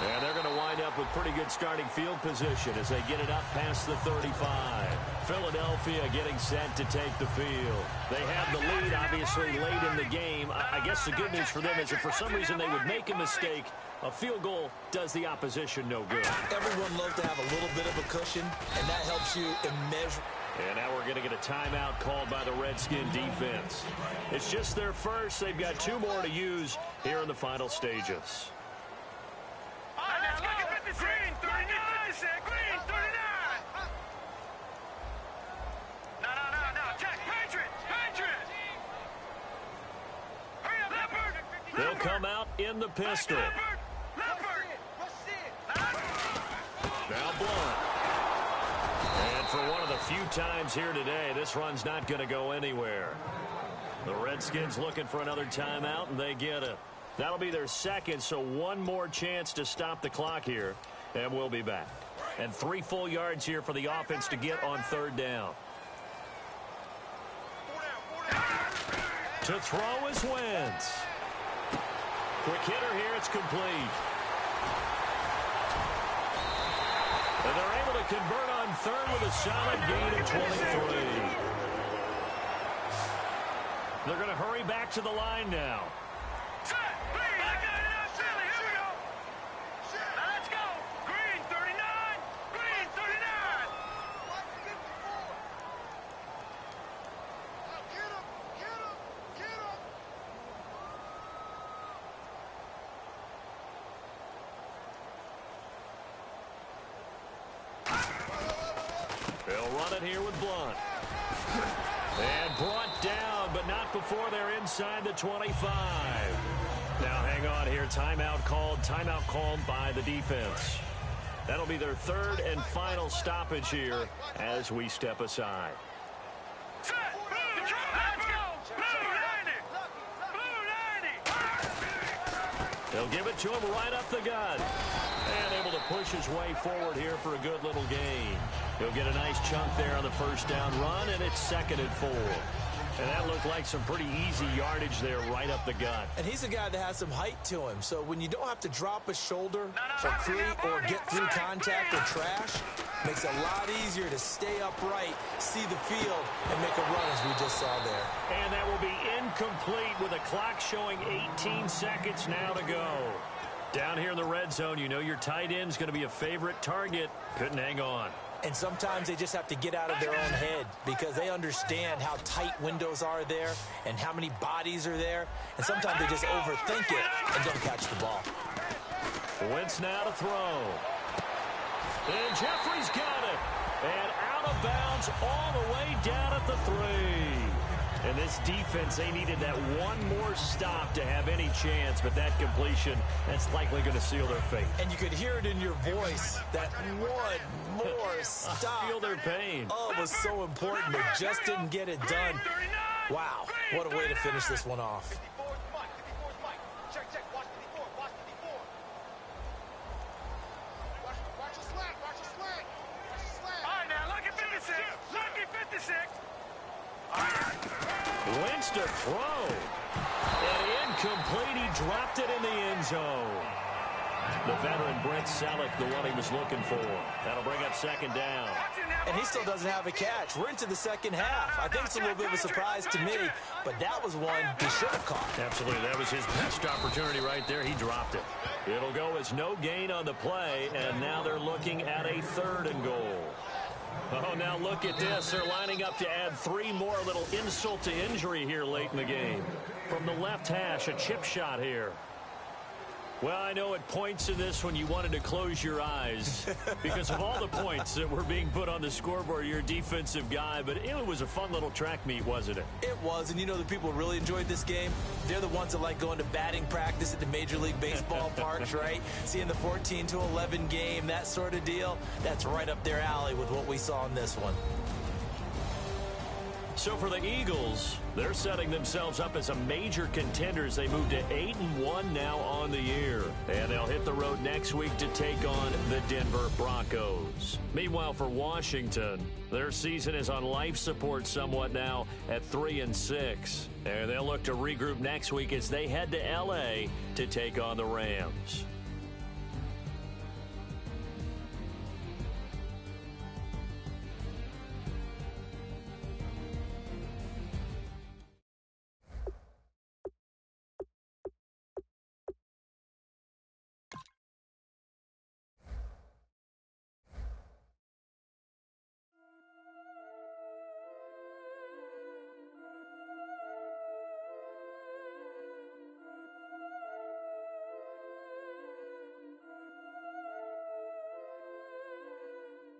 And they're going to wind up with pretty good starting field position as they get it up past the 35. Philadelphia getting set to take the field. They have the lead, obviously, late in the game. I guess the good news for them is if for some reason they would make a mistake, a field goal does the opposition no good. Everyone loves to have a little bit of a cushion, and that helps you immeasurably. And now we're going to get a timeout called by the Redskin defense. It's just their first. They've got 2 more to use here in the final stages. Green 39, Green 39. No, Jack, Patriot. Hurry up, Leopard. They'll come out in the pistol. Leopard. Now Blunt. And for one of the few times here today, this run's not going to go anywhere. The Redskins looking for another timeout, and they get it. That'll be their second, so one more chance to stop the clock here, and we'll be back. And 3 full yards here for the offense to get on third down. To throw is Wentz. Quick hitter here, it's complete. And they're able to convert on third with a solid gain of 23. They're going to hurry back to the line now. Let's go. Green 39. Green 39. Get him. run it here with Blunt. And brought down, but not before they're inside the 25. Now hang on here. Timeout called by the defense. That'll be their third and final stoppage here as we step aside. Set. Let's go. Blue 90. They'll give it to him right up the gut. And able to push his way forward here for a good little gain. He'll get a nice chunk there on the first down run, and it's 2nd and 4. And that looked like some pretty easy yardage there right up the gut. And he's a guy that has some height to him. So when you don't have to drop a shoulder or create or get through contact or trash, makes it a lot easier to stay upright, see the field, and make a run as we just saw there. And that will be incomplete with a clock showing 18 seconds now to go. Down here in the red zone, you know your tight end's going to be a favorite target. Couldn't hang on. And sometimes they just have to get out of their own head because they understand how tight windows are there and how many bodies are there. And sometimes they just overthink it and don't catch the ball. Wentz now to throw. And Jeffrey's got it. And out of bounds all the way down at the 3. And this defense, they needed that one more stop to have any chance, but that completion, that's likely going to seal their fate. And you could hear it in your voice, that one more stop. I feel their pain. Oh, it was so important. They just didn't get it done. Wow, what a way to finish this one off. Wentz to throw. And incomplete. He dropped it in the end zone. The veteran Brent Selleck, the one he was looking for. That'll bring up 2nd down. And he still doesn't have a catch. We're into the second half. I think it's a little bit of a surprise to me, but that was one he should have caught. Absolutely. That was his best opportunity right there. He dropped it. It'll go as no gain on the play, and now they're looking at a 3rd and goal. Oh, now look at this. They're lining up to add 3 more. A little insult to injury here late in the game. From the left hash, a chip shot here. Well, I know at points in this when you wanted to close your eyes because of all the points that were being put on the scoreboard. You're a defensive guy, but it was a fun little track meet, wasn't it? It was, and you know the people who really enjoyed this game? They're the ones that like going to batting practice at the Major League Baseball parks, right? Seeing the 14-11 game, that sort of deal. That's right up their alley with what we saw in this one. So for the Eagles, they're setting themselves up as a major contender as they move to 8-1 now on the year. And they'll hit the road next week to take on the Denver Broncos. Meanwhile, for Washington, their season is on life support somewhat now at 3-6. And they'll look to regroup next week as they head to L.A. to take on the Rams.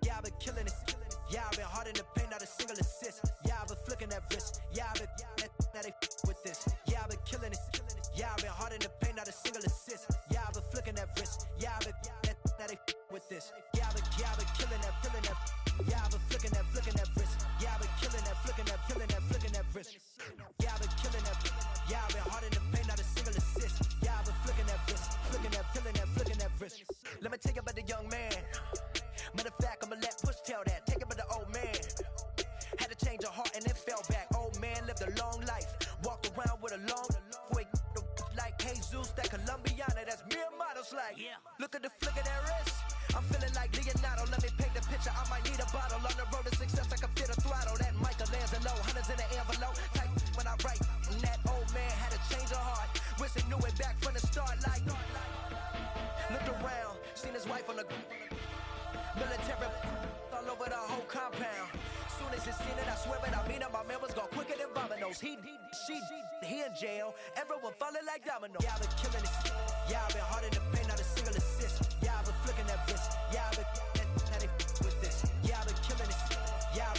Yeah, I've been killing it. Yeah, I've been hard in the paint, not a single assist. Yeah, I've been flicking that wrist. Yeah, I've been now they with this. Yeah, I've been killing it. Yeah, I've been hard in the paint, not a single assist. Yeah, I've been flicking that wrist. Yeah, I've been now they with this. Yeah, I've been killing that. Yeah, I've been flicking that wrist. Yeah, I've been killing that, flicking that wrist. Yeah, I've been killing that. Yeah, I've been hard in the paint, not a single assist. Yeah, I've been flicking that wrist, flicking that wrist. Let me tell you about the young man. Matter of fact, I'ma let Push tell that. Take it with the old man. Had to change her heart and it fell back. Old man lived a long life. Walked around with a long way like Jesus, that Colombiana. That's mere models like. Yeah. Look at the flick of that wrist. I'm feeling like Leonardo. Let me paint the picture. I might need a bottle. On the road to success, I can fit a throttle. That Michelangelo, hundreds in the envelope. Type when I write. And that old man had to change her heart. Wish he knew it back from the start. Like, looked around, seen his wife on the military all over the whole compound. Soon as he seen it, I swear it, I mean it, my man was gone quicker than dominoes. He in jail, everyone falling like dominoes. Yeah, I've been killing it. Yeah, I've been hard in the paint, not a single assist. Yeah, I've been flicking that wrist. Yeah, I've been now they with this. Yeah, I've been killing it. Yeah, I've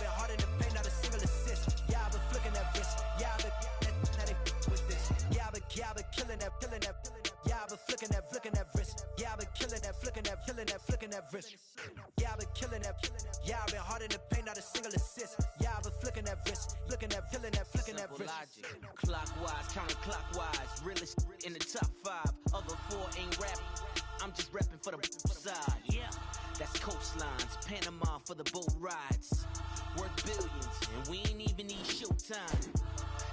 hard in the paint, not a single assist. Yeah, I've been flicking that wrist, looking at, feeling that, flicking that wrist. Logic. Clockwise, counterclockwise, realest in the top 5. Other 4 ain't rap. I'm just repping for the side. Yeah, that's coastlines, Panama for the boat rides. Worth billions, and we ain't even need showtime.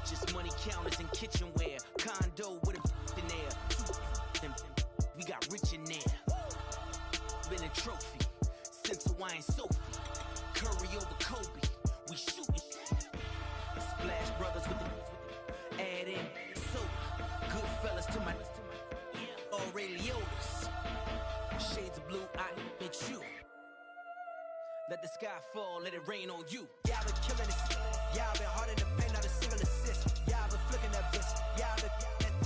Just money counters and kitchenware. Condo with a in there. We got rich in there. Been a trophy since Hawaiian Sophie. Curry over Kobe. We shooting. Splash Brothers with the add in soda. Good fellas to my Ray Liotta's. Shades of blue, I admit you. Let the sky fall, let it rain on you. Yeah, I've been killing it. Yeah, I've been hard in the paint, not a single assist. Yeah, I've been flicking that wrist. Yeah, I've been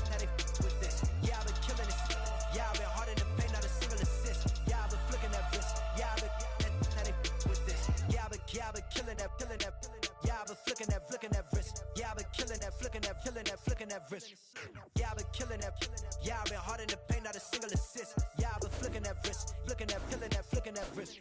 that they with this. Yeah, I've been killing it. Yeah, I've been hard in the paint, not a single assist. Yeah, I've been flicking that wrist. Yeah, I've been that they with this. Yeah, I've been killing that, killing that. Yeah, I've been flicking that wrist. Yeah, I've been killing that, flicking that, flicking that wrist. Yeah, I've been killing that. Yeah, I've been hard in the paint, not a single assist. Yeah, I've been flicking that wrist, flicking that, flicking that wrist.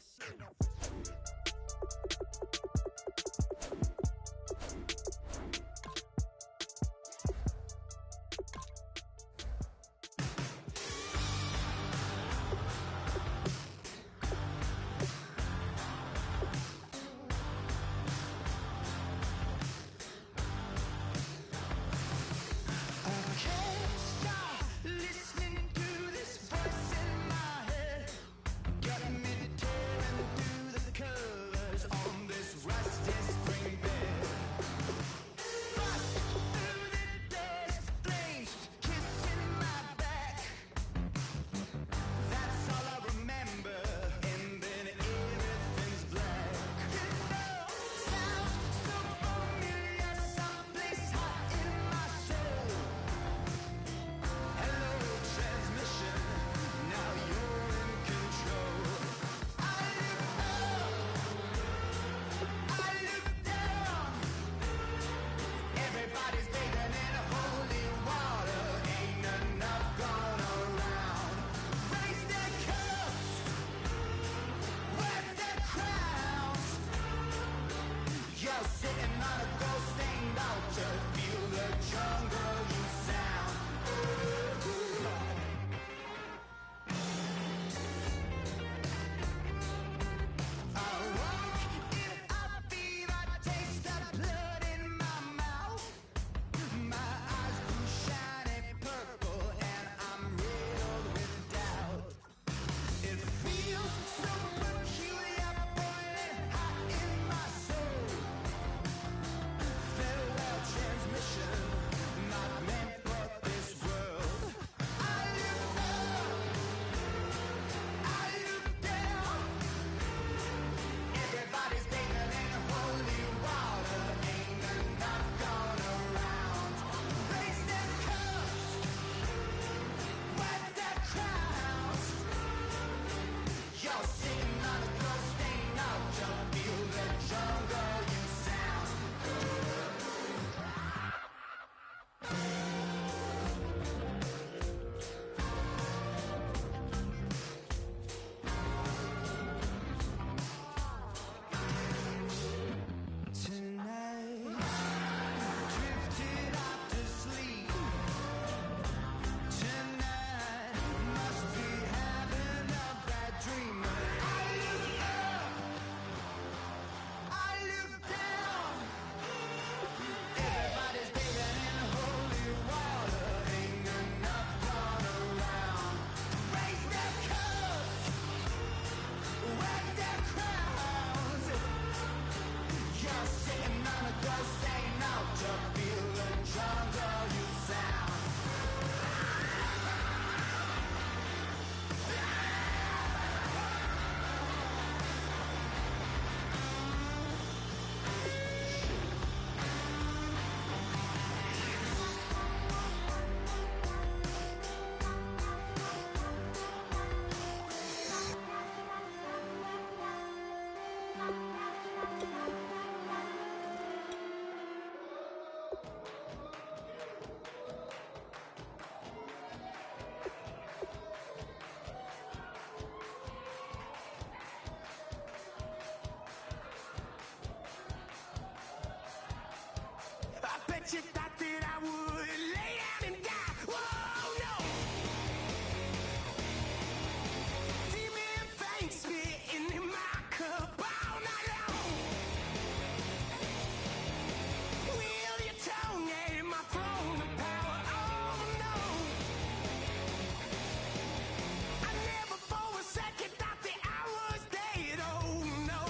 that you thought that I would lay down and die. Whoa, no. Demon things spitting in my cup all night long. Will your tongue at my throne of power? Oh no. I never for a second thought that I was dead. Oh no.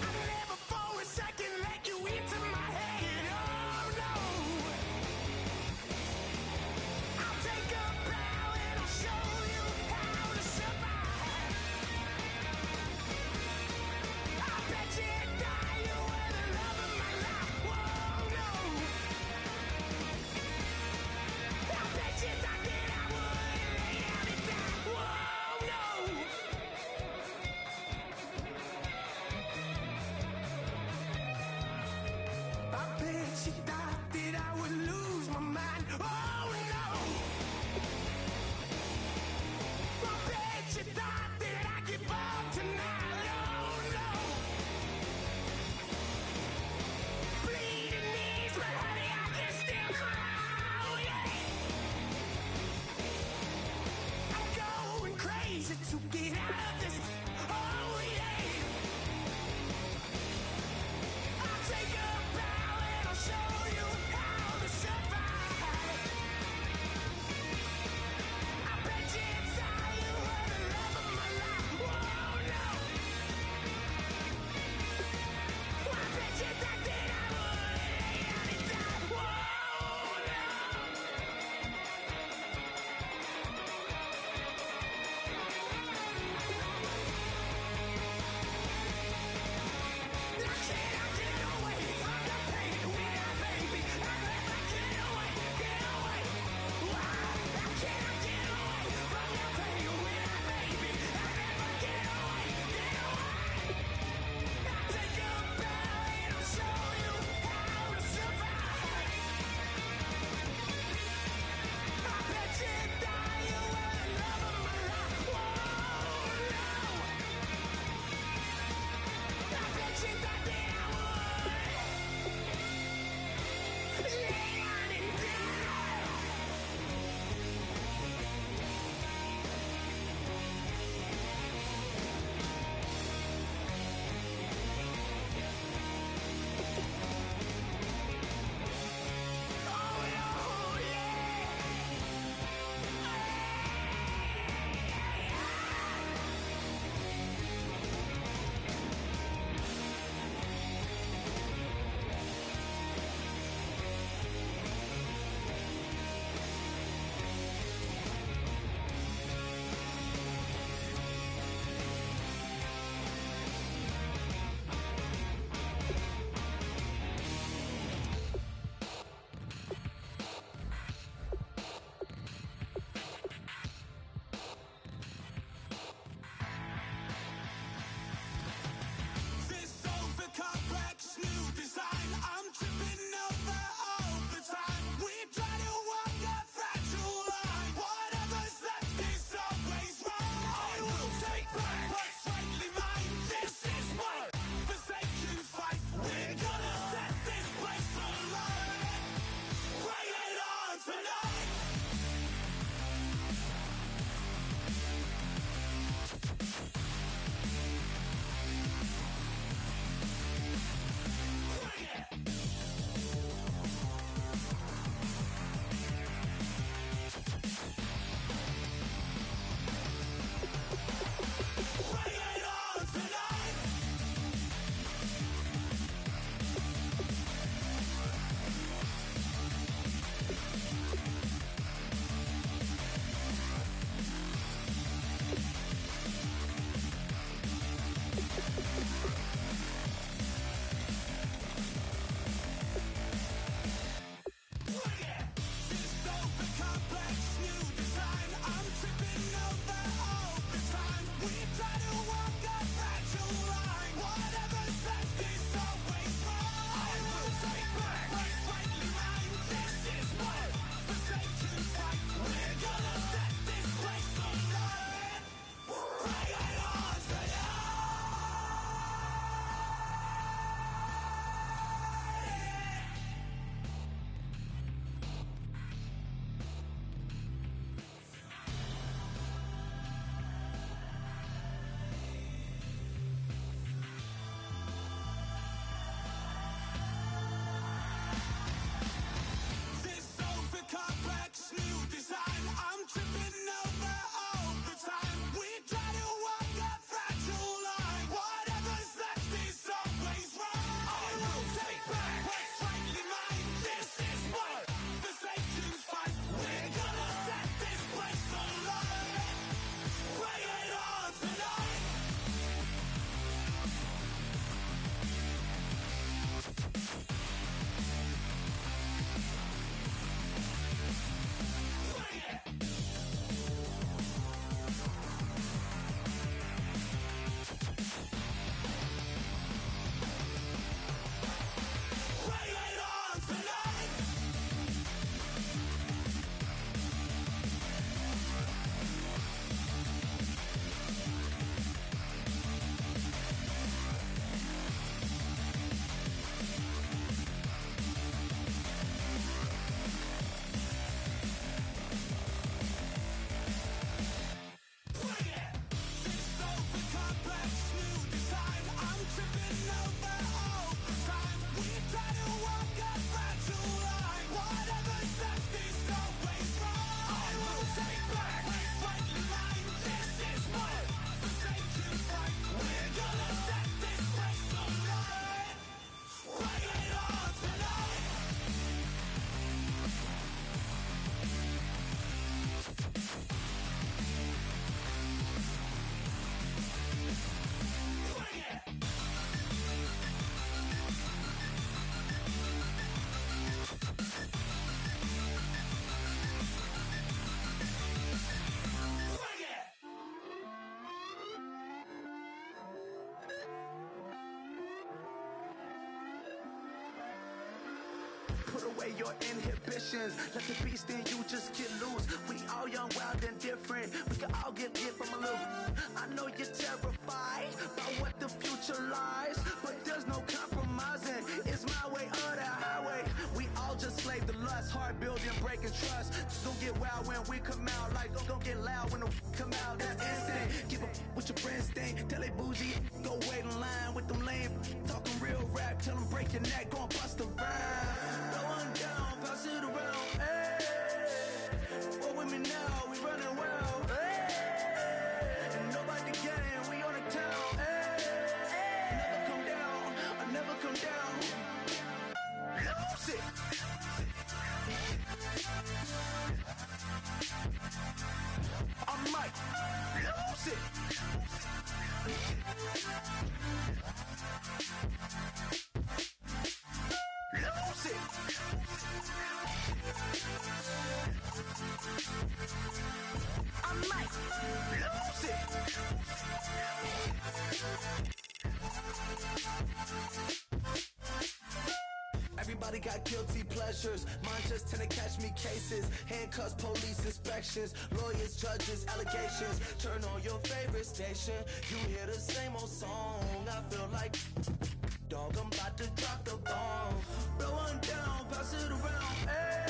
I never for a second let you into my head. away your inhibitions. Let the beast in you just get loose. We all young, wild, and different. We can all get hit from a little. I know you're terrified by what the future lies, but there's no compromising. It's my way or the highway. We all just slave the lust, heart building, breaking trust. Don't get wild when we come out, like don't get loud when the come out. That's instant. Give up what your friends think. Tell they bougie, go wait in line with them lame. Talking real rap, tell them break your neck, go and bust a rhyme. Throw one down, pass it around. Hey, what with me now? We running wild. Hey, and nobody game, we on the town. Hey, never come down, I never come down. Lose it. I might lose it. Lose it. I might lose it. Everybody got guilty pleasures. Mine just tend to catch me cases. Handcuffs, police inspections, lawyers, judges, allegations. Turn on your favorite station. You hear the same old song. I feel like, dog, I'm about to drop the bomb. Blow one down, pass it around. Hey,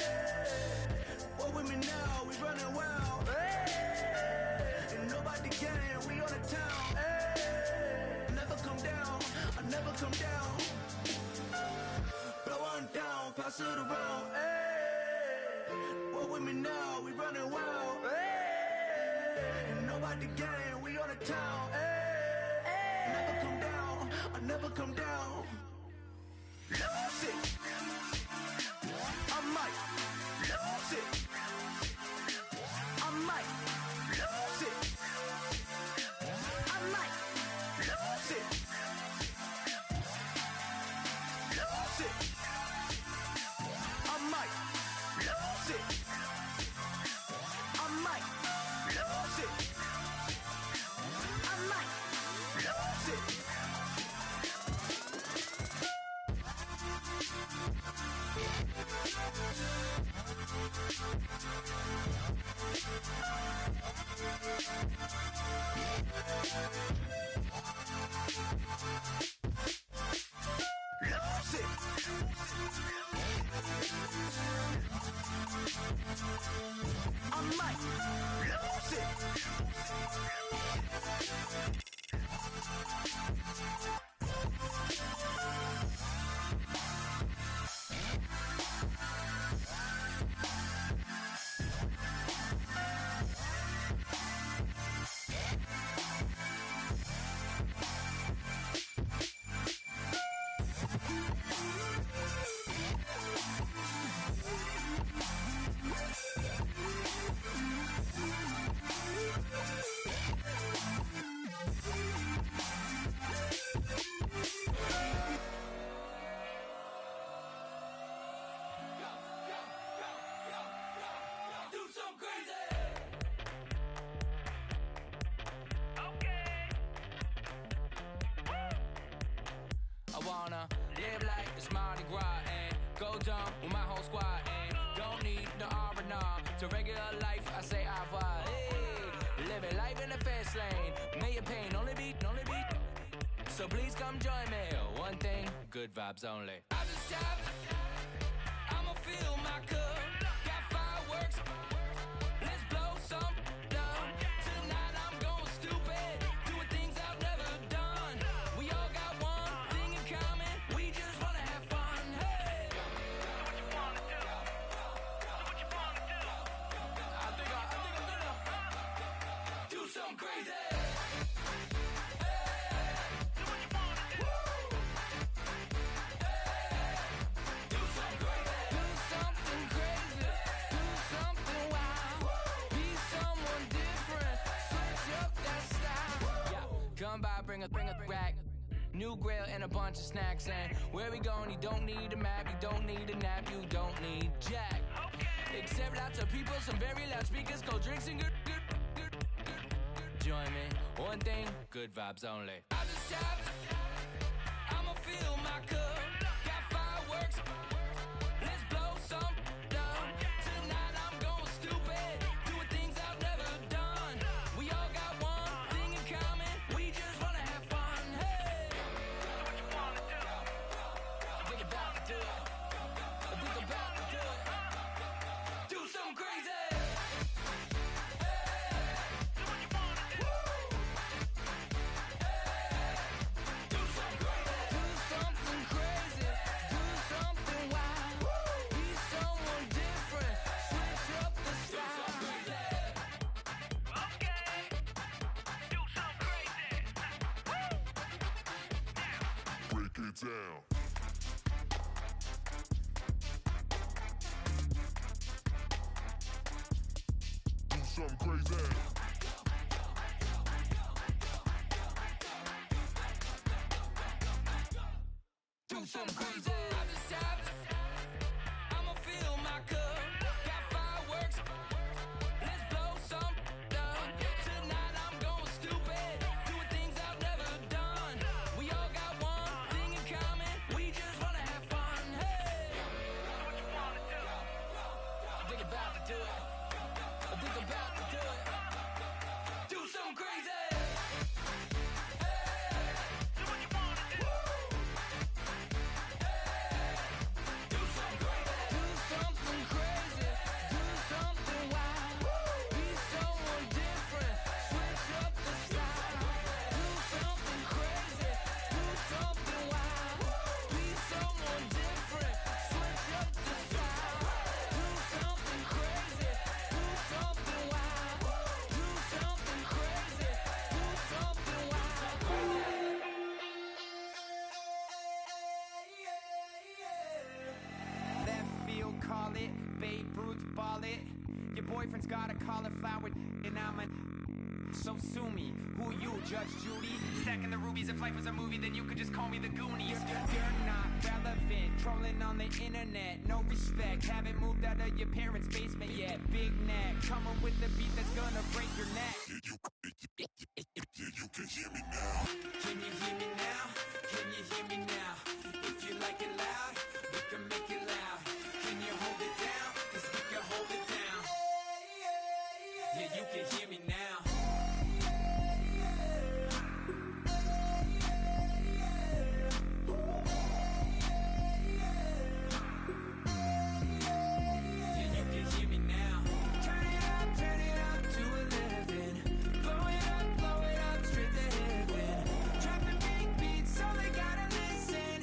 what with me now? We running wild. Hey, and nobody game. We on the town. Hey, never come down. I never come down. Blow one down, pass it around. Hey, what with me now? We running wild. Hey, and nobody game. We on the town. Hey, never come down. I never come down. Lose it. I might lose it. I might lose it. I might lose it. Lose it. I might lose it. I might lose it. I might lose it. Lose it. I might lose it. Live like it's Mardi Gras and go dumb with my whole squad and don't need no R&R. To regular life, I say au revoir. Hey, living life in the fast lane. Million pain, only beat. So please come join me. One thing, good vibes only. I just tapped. I'ma fill my cup. Got fireworks. Let's blow some down. Tonight I'm going stupid. Doing things I've never done. We all got one thing in common. We just wanna have fun. Hey. Do what you wanna do. Do what you wanna do. I think I'm gonna do something crazy. Come by, bring a rack. New grill and a bunch of snacks. And where we going, you don't need a map. You don't need a nap. You don't need jack. Except lots of people, some very loud speakers, cold drinks and good. Join me. One thing, good vibes only. I just tapped. I'ma fill my cup. Got fireworks. Let's blow it down. Do something crazy. Do something crazy. I just tapped. I'ma fill my cup. Got fireworks. Let's blow some up. Tonight I'm going stupid. Doing things I've never done. We all got one thing in common. We just wanna have fun. Hey! What you wanna do? Think about to do it. Think about to do it. Do something crazy. Do what you wanna do. Do something crazy. Do something wild. Be someone different. Switch up the style. Do something crazy. Do something wild. Be someone different. Switch up the style. Do something crazy. Do something wild. Do something crazy. Do something wild. Left field, call it. Babe Ruth, ball it. Your boyfriend's got a cauliflower, and I'm a. So sue me. Who you, Judge Judy? Stacking the rubies. If life was a movie, then you could just call me the Goonies. You're not relevant. Trolling on the internet. No respect. Haven't moved out of your parents' basement yet. Big neck. Coming with the beat that's gonna break your neck. You can hear me now. Can you hear me now? Can you hear me now? If you like it loud, we can make it loud. Can you hold it down? 'Cause we can hold it down. Yeah, you can hear me now. Yeah, you can hear me now. Turn it up to 11. Blow it up straight to heaven. Dropping big beats, so they gotta listen.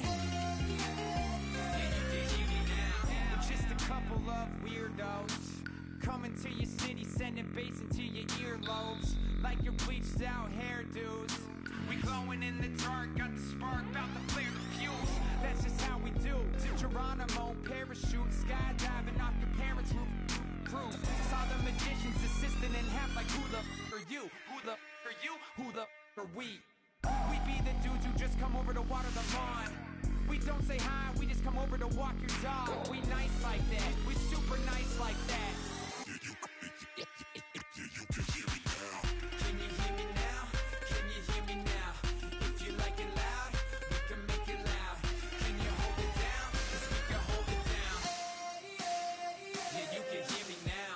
Yeah, you can hear me now. We're just a couple of weirdos coming to your city, sending bass into your earlobes like your bleached out hairdos. We glowing in the dark, got the spark, about to flare the fuse. That's just how we do. Geronimo, parachute, skydiving off your parents' roof. Crew saw the magician's assistant in half, like who the are you? Who the are you? Who the are we? We be the dudes who just come over to water the lawn. We don't say hi, we just come over to walk your dog. We nice like that, we super nice like that. You can hear me now. Can you hear me now? Can you hear me now? If you like it loud, we can make it loud. Can you hold it down? 'Cause we can hold it down. Yeah, you can hear me now.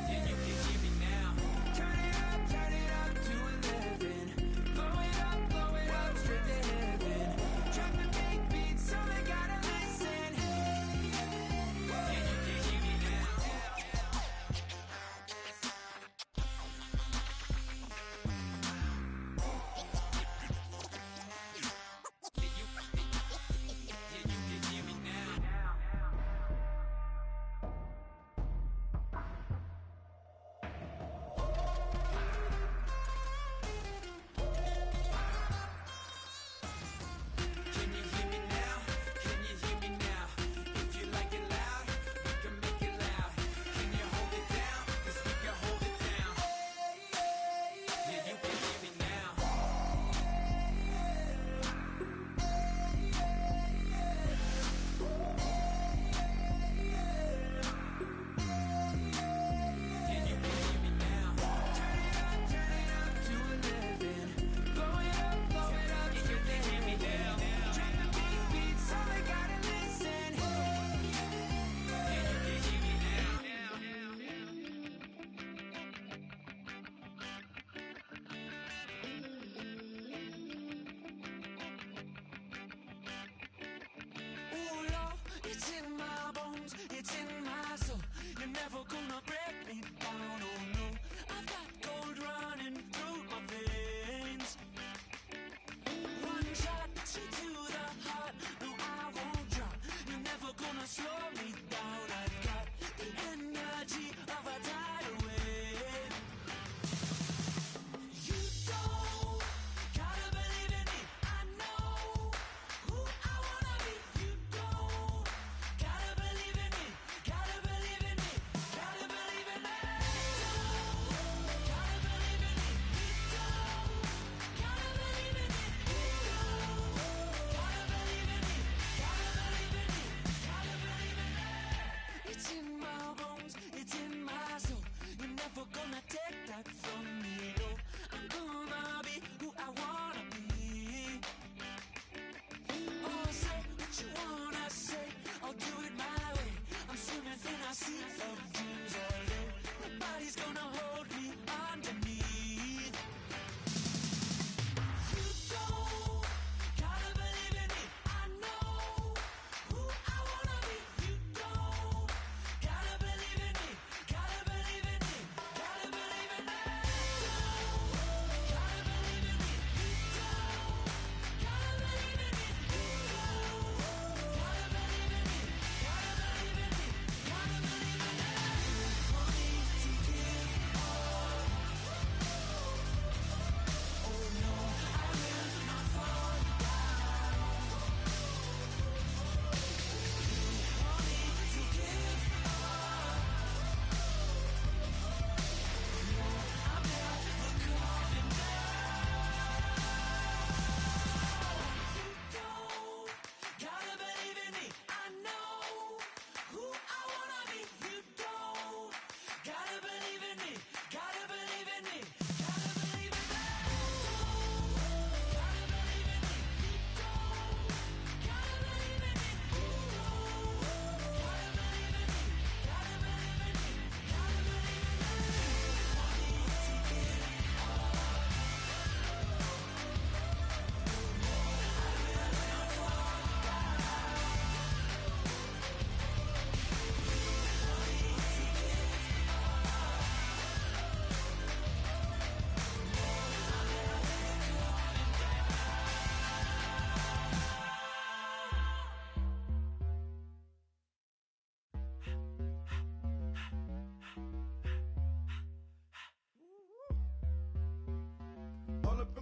Yeah, you can hear me now. Turn it up to 11.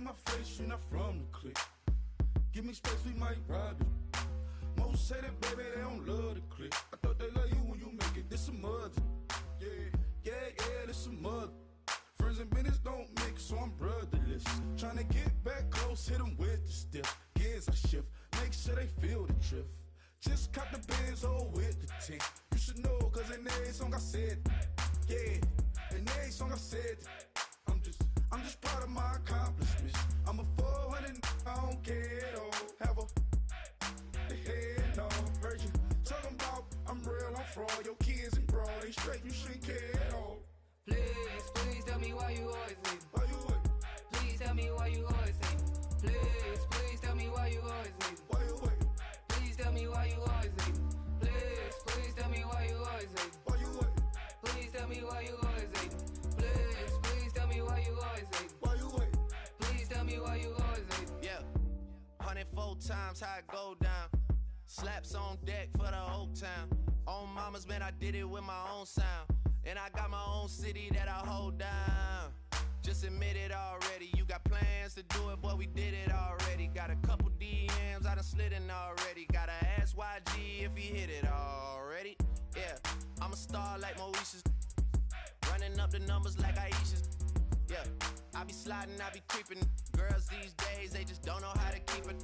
my face, you're not from the clique. Give me space, we might ride it. Most say that, baby, they don't love the clique. I thought they love you when you make it. This some mother. Yeah, this some mother. Friends and business don't mix, so I'm brotherless. Tryna get back close, hit them with the stiff. Gears I shift, make sure they feel the drift. Just cop the Benz, oh, with the tick. You should know, cause in every song I said, yeah, in every song I said, I'm just proud of my accomplishments. I'm a 400, I don't care at all. Have a head, no. Heard you talking about I'm real, I'm fraud. Your kids and broad, they straight, you shouldn't care at all. Please tell me why you always leave. Why you what? Please tell me why you always leave. Please tell me why you always leave. Why you what? Please tell me why you always leave. Please tell me why you always leave. Why you what? Please tell me why you always leave. Please tell me why you always leave. Why you what? Please tell me why you always leave. Yeah, 104 times how it go down. Slaps on deck for the whole town. On mamas, man, I did it with my own sound. And I got my own city that I hold down. Just admit it already. You got plans to do it, boy, we did it already. Got a couple DMs, I done slid in already. Gotta ask YG if he hit it already. Yeah, I'm a star like Moesha's. Running up the numbers like Aisha's. Yeah, I be sliding, I be creeping. Girls these days, they just don't know how to keep it.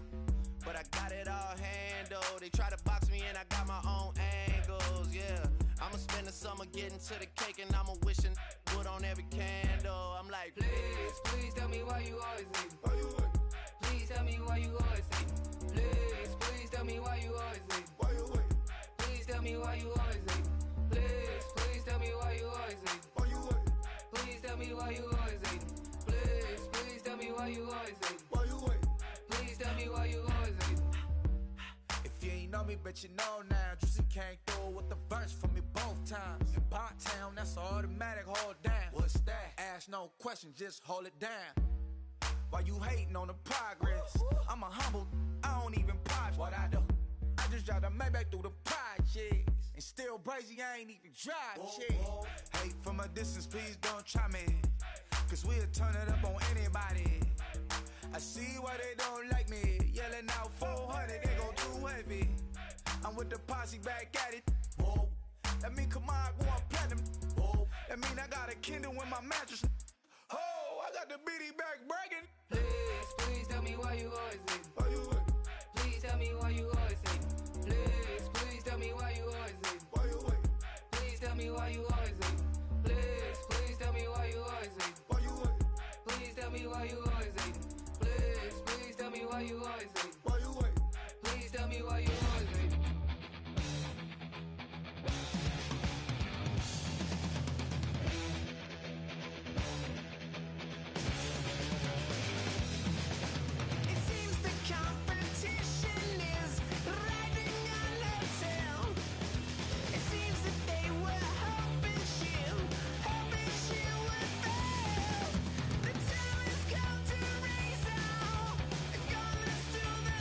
But I got it all handled. They try to box me in, I got my own angles, yeah. I'ma spend the summer getting to the cake and I'ma wishing wood on every candle. I'm like, please tell me why you always leave. Why you what? Please tell me why you always leave. Please tell me why you always leave. Why you what? Please tell me why you always leave. Please tell me why you always leave. Why you what? Please tell me why you always leave. Please tell me why you always leave. Why you what? Please tell me why you always leave. If you ain't know me, bet you know now. Juicy came through with the verse for me both times. In Bot Town, that's automatic, hold down. What's that? Ask no question, just hold it down. Why you hating on the progress? I'm a humble, I don't even pause what I do. I just drive the Maybach through the projects. And still brazy, I ain't even drive shit. Hate from a distance, please don't try me. Cause we'll turn it up on anybody. I see why they don't like me. Yelling out 400, they go too heavy. I'm with the posse back at it. Whoa. That mean come on, go on platinum. Whoa. That mean I got a Kindle in my mattress. Oh, I got the BD back breaking. Please tell me why you always leave. Why you what? Please tell me why you always leave. Please tell me why you always leave. Why you what? Please tell me why you always leave. Please tell me why you always leave. Why you what? Please tell me why you always leave. Please tell me why you always leave. Why you what? Please tell me why you always leave. It seems the competition is riding on the tail. It seems that they were hoping she would fail. The time has come to raise out, guns to the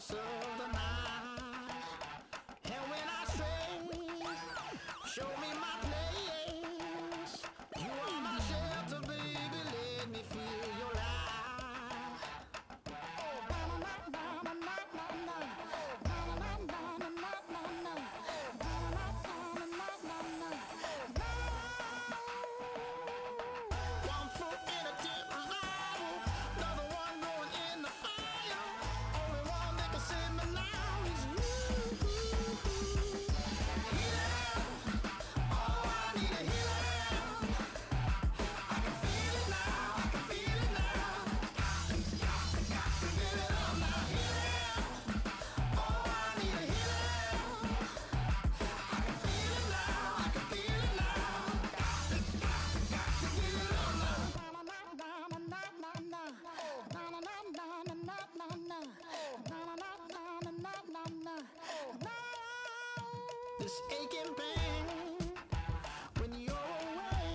darkness of the night. And when I stray, show me my place. You are my shelter, baby, let me feel your light. One foot in a deep revival, another one going in the fire. Only one that can save me now is you. Healing, oh, I need a healing. I can feel it now, I can feel it now. Got to give it up now. Healing, oh, I need a healing. I can feel it now, I can feel it now. Got to give it up now. This aching pain when you're away,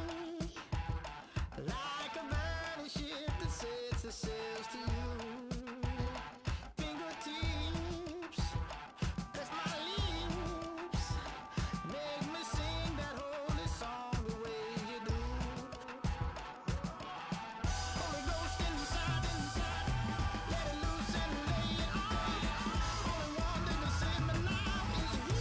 like a burning ship that sets the sails to you. Fingertips, press my lips, make me sing that holy song the way you do. Holy Ghost inside, let it loose and lay it on. Only one that can save me now is you.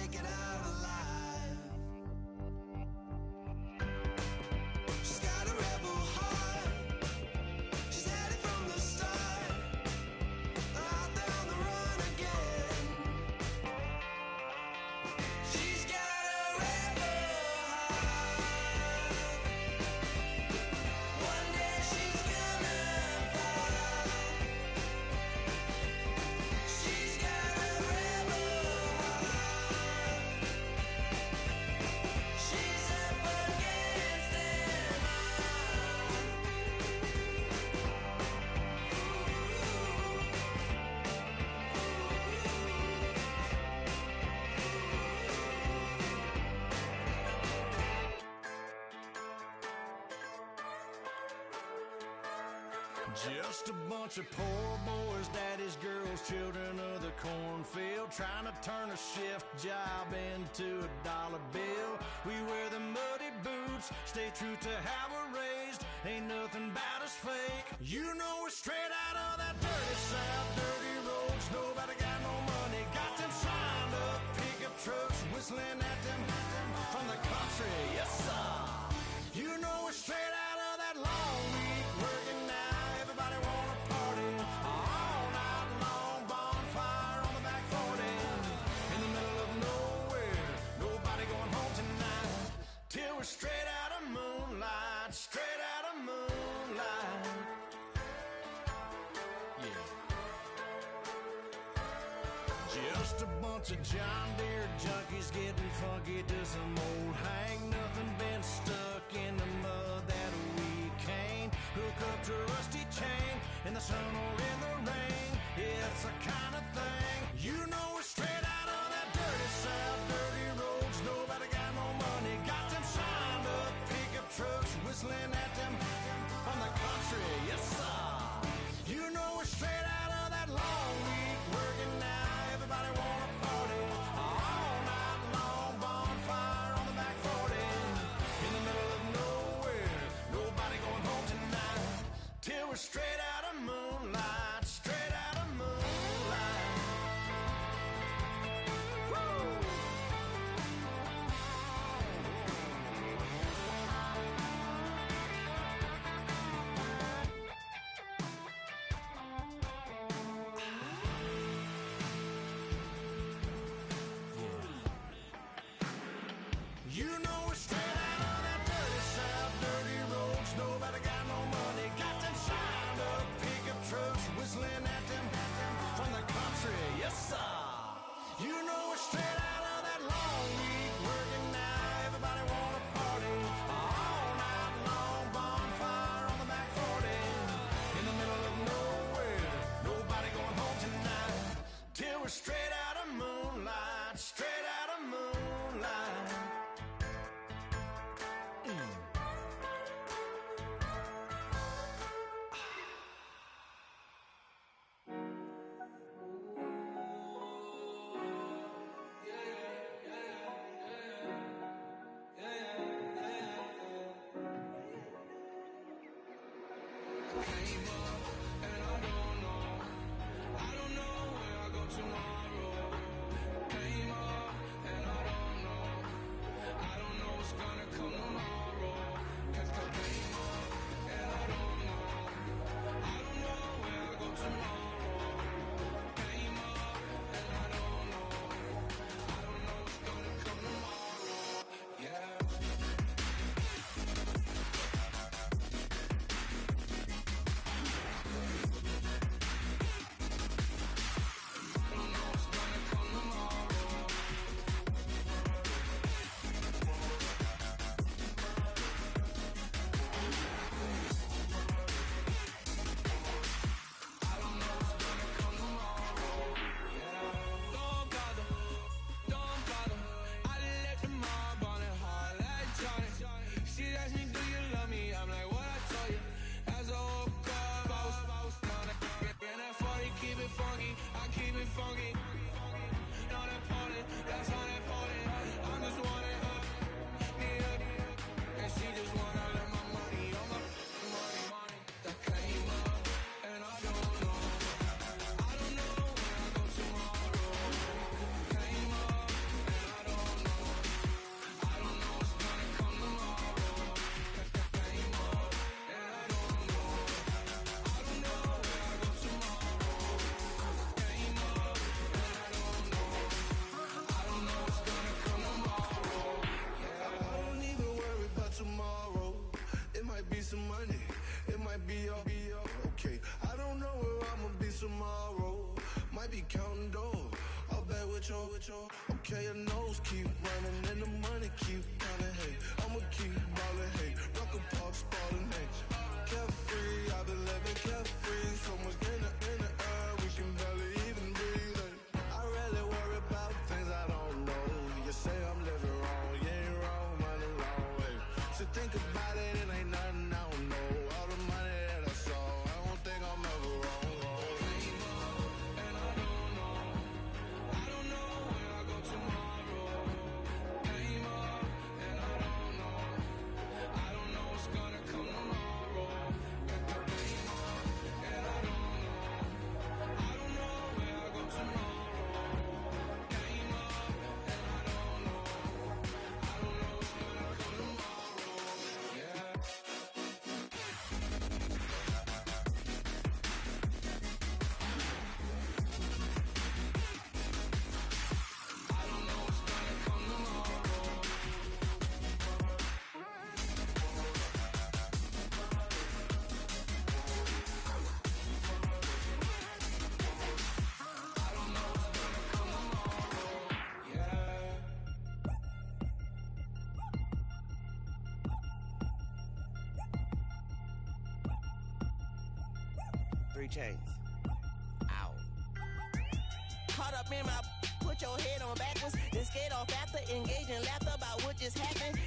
make it out alive. She's got a rebel heart. She's had it from the start. Out there on the run again. She's got a rebel heart. One day she's gonna fall. She's got a rebel heart. She's up against them Just a bunch of poor boys, daddies, girls, children of the cornfield, trying to turn a shift job into a dollar bill. We wear the muddy boots, stay true to how we're raised. Ain't nothing about us fake. You know we're straight out of that dirty south, dirty roads. Nobody got no money, got them signed up pickup trucks, whistling at them from the country. Yes, sir. You know we're straight out of that long week working now. Everybody wanna party all night long. Bonfire on the back 40 in the middle of nowhere. Nobody going home tonight till we're straight out of moonlight. Straight out of moonlight. Yeah. Just a bunch of John Deere junkies getting funky to some old hang. Nothing been stuck in the mud that we can't hook up to a rusty chain in the sun or in the rain. It's the kind of thing. You know we're straight out of that dirty south, dirty roads. Nobody got no money, got them signed up pickup trucks, whistling at them from the country. Yes, sir. You know we're straight out of that long week working now. Everybody wanna party all night long. Bonfire on the back 40 in the middle of nowhere. Nobody going home tonight till we're straight out of moonlight. Straight out of moonlight. Woo! You know we're straight out of that dirty south, dirty roads. Nobody got no money, got them signed up pickup trucks, whistling at them from the country. Yes, sir. You know we're straight out of that long week working now. Everybody wanna party all night long. Bonfire on the back 40 in the middle of nowhere. Nobody going home tonight till we're straight out of moonlight. Straight out of moonlight. your. Okay, your nose keep running and the money keep counting. Hey, I'ma keep ballin'. Hey, rock a park, spallin'. Hey, carefree, I've been living carefree. So much in the air, we can barely even breathe. Hey, I rarely worry about things I don't know. You say I'm living wrong, you ain't wrong, money long. Hey, so think about it, it ain't nothing I don't know. All the money that I saw, I don't think I'm ever wrong. Chains. Ow. Caught up in my, put your head on backwards, then skate off after, engage in laughter about what just happened.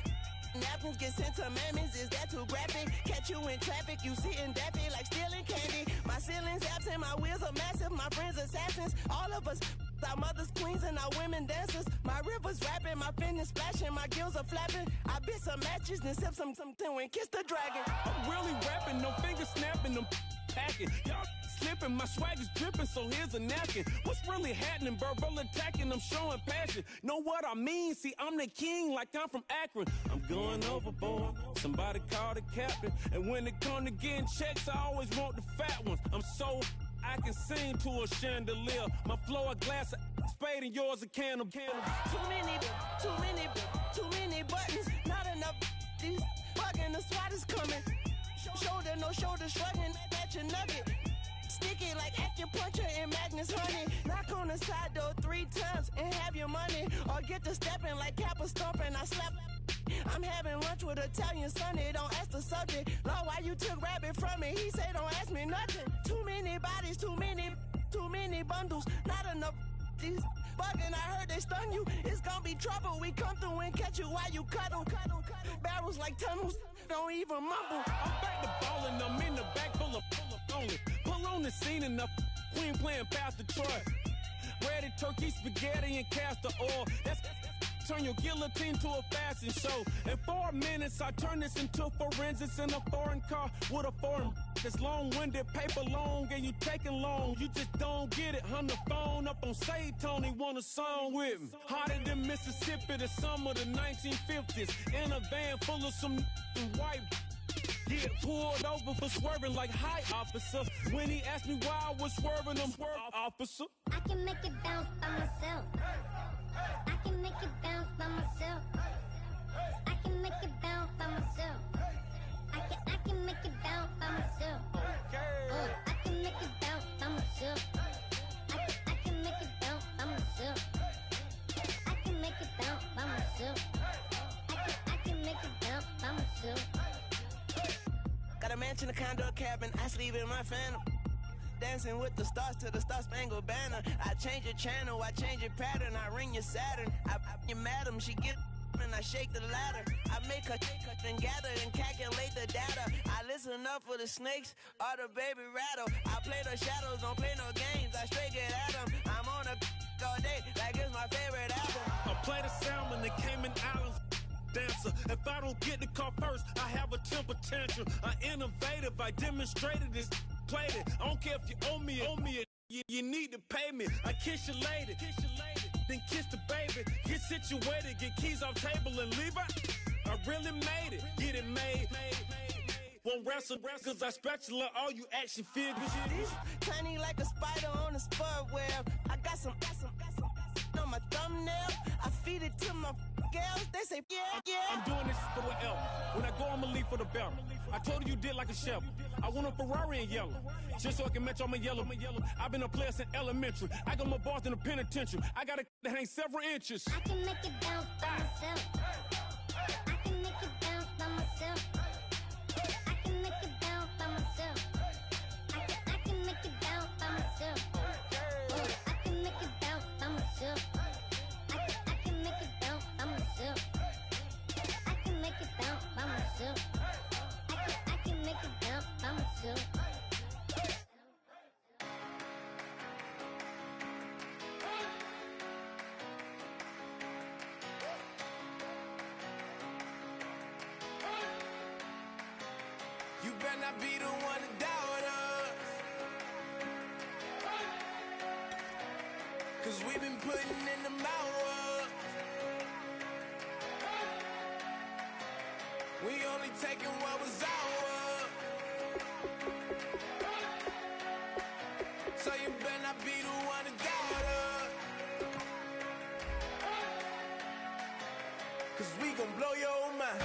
Napkins get sent to mammies, is that too graphic? Catch you in traffic, you sitting daffy like stealing candy. My ceiling's absent, my wheels are massive, my friends assassins. All of us, our mothers queens and our women dancers. My rivers rapping, my fingers splashing, my gills are flapping. I bit some matches, then sip some and kiss the dragon. I'm really rapping, no fingers snapping, them packing. Y'all slipping, my swag is dripping, so here's a napkin. What's really happening? Verbal attacking, I'm showing passion. Know what I mean? See, I'm the king, like I'm from Akron. I'm going overboard. Somebody call the captain. And when it come to getting checks, I always want the fat ones. I'm so I can sing to a chandelier. My flow a glass of spade and yours a can of. Too many buttons. Not enough. These bugging, the SWAT is coming. Shoulder, no shoulder shrugging at your nugget. Sticky like acupuncture and Magnus honey. Knock on the side door 3 times and have your money. Or get to stepping like Kappa stomping. I slap. I'm having lunch with Italian Sonny. Don't ask the subject. Lord, why you took rabbit from me? He say don't ask me nothing. Too many bodies, too many bundles. Not enough. These bugging, I heard they stung you. It's gonna be trouble. We come through and catch you while you cuddle. Barrels like tunnels. Don't even mumble. I'm back to ballin', I'm in the back full of only. Pull on the scene enough. Queen playing Pastor Troy. Ready turkey, spaghetti, and castor oil. That's turn your guillotine to a fashion show. In 4 minutes, I turn this into forensics in a foreign car with a foreign. It's long-winded, paper long, and you taking long. You just don't get it. On the phone up on Say Tony, want a song with me. Hotter than Mississippi, the summer of the 1950s. In a van full of some white. Get pulled over for swerving like hi, officer. When he asked me why I was swerving, I'm swerve, officer. I can make it bounce by myself. I can make it bounce by myself. I can make it bounce by myself. I can make it bounce by myself. I can make it bounce by myself. I can make it bounce by myself. I can make it bounce by myself. I can make it bounce by myself. Got a mansion, a condo, a cabin. I sleep in my phantom. Dancing with the stars to the Star-Spangled Banner. I change your channel, I change your pattern. I ring your Saturn. I your madam, she get and I shake the ladder. I make her and gather and calculate the data. I listen up for the snakes or the baby rattle. I play the shadows, don't play no games. I straight get at them. I'm on a all day like it's my favorite album. I play the salmon, the Cayman Islands dancer. If I don't get the car first, I have a temper tantrum. I innovative, I demonstrated this, played it. I don't care if you owe me you need to pay me. I kiss your lady, then kiss the baby. Get situated, get keys off table and leave her. I really made it, get it made. Won't wrestle, cause I spatula all you action figures. Tiny like a spider on a spud web. I got some on my thumbnail. I feed it to my girls. They say, yeah. I'm doing this for the L. When I go, I'ma leave for the bell. I told her you did like a shepherd. I want a Ferrari in yellow, just so I can match all my yellow. I've been a player since elementary. I got more bars than a penitentiary. I got a that hang several inches. I can make it bounce by myself. I can make it bounce by myself. I can make it bounce by myself. I can make it bounce by myself. Oh, I can make it bounce by myself. I can make it bounce by myself. I can make it bounce by myself. I can make it bounce by myself. You better not be the one to doubt us. 'Cause we've been putting in the hours. We only taking what was ours. So you better not be the one to doubt us. 'Cause we gon' blow your mind.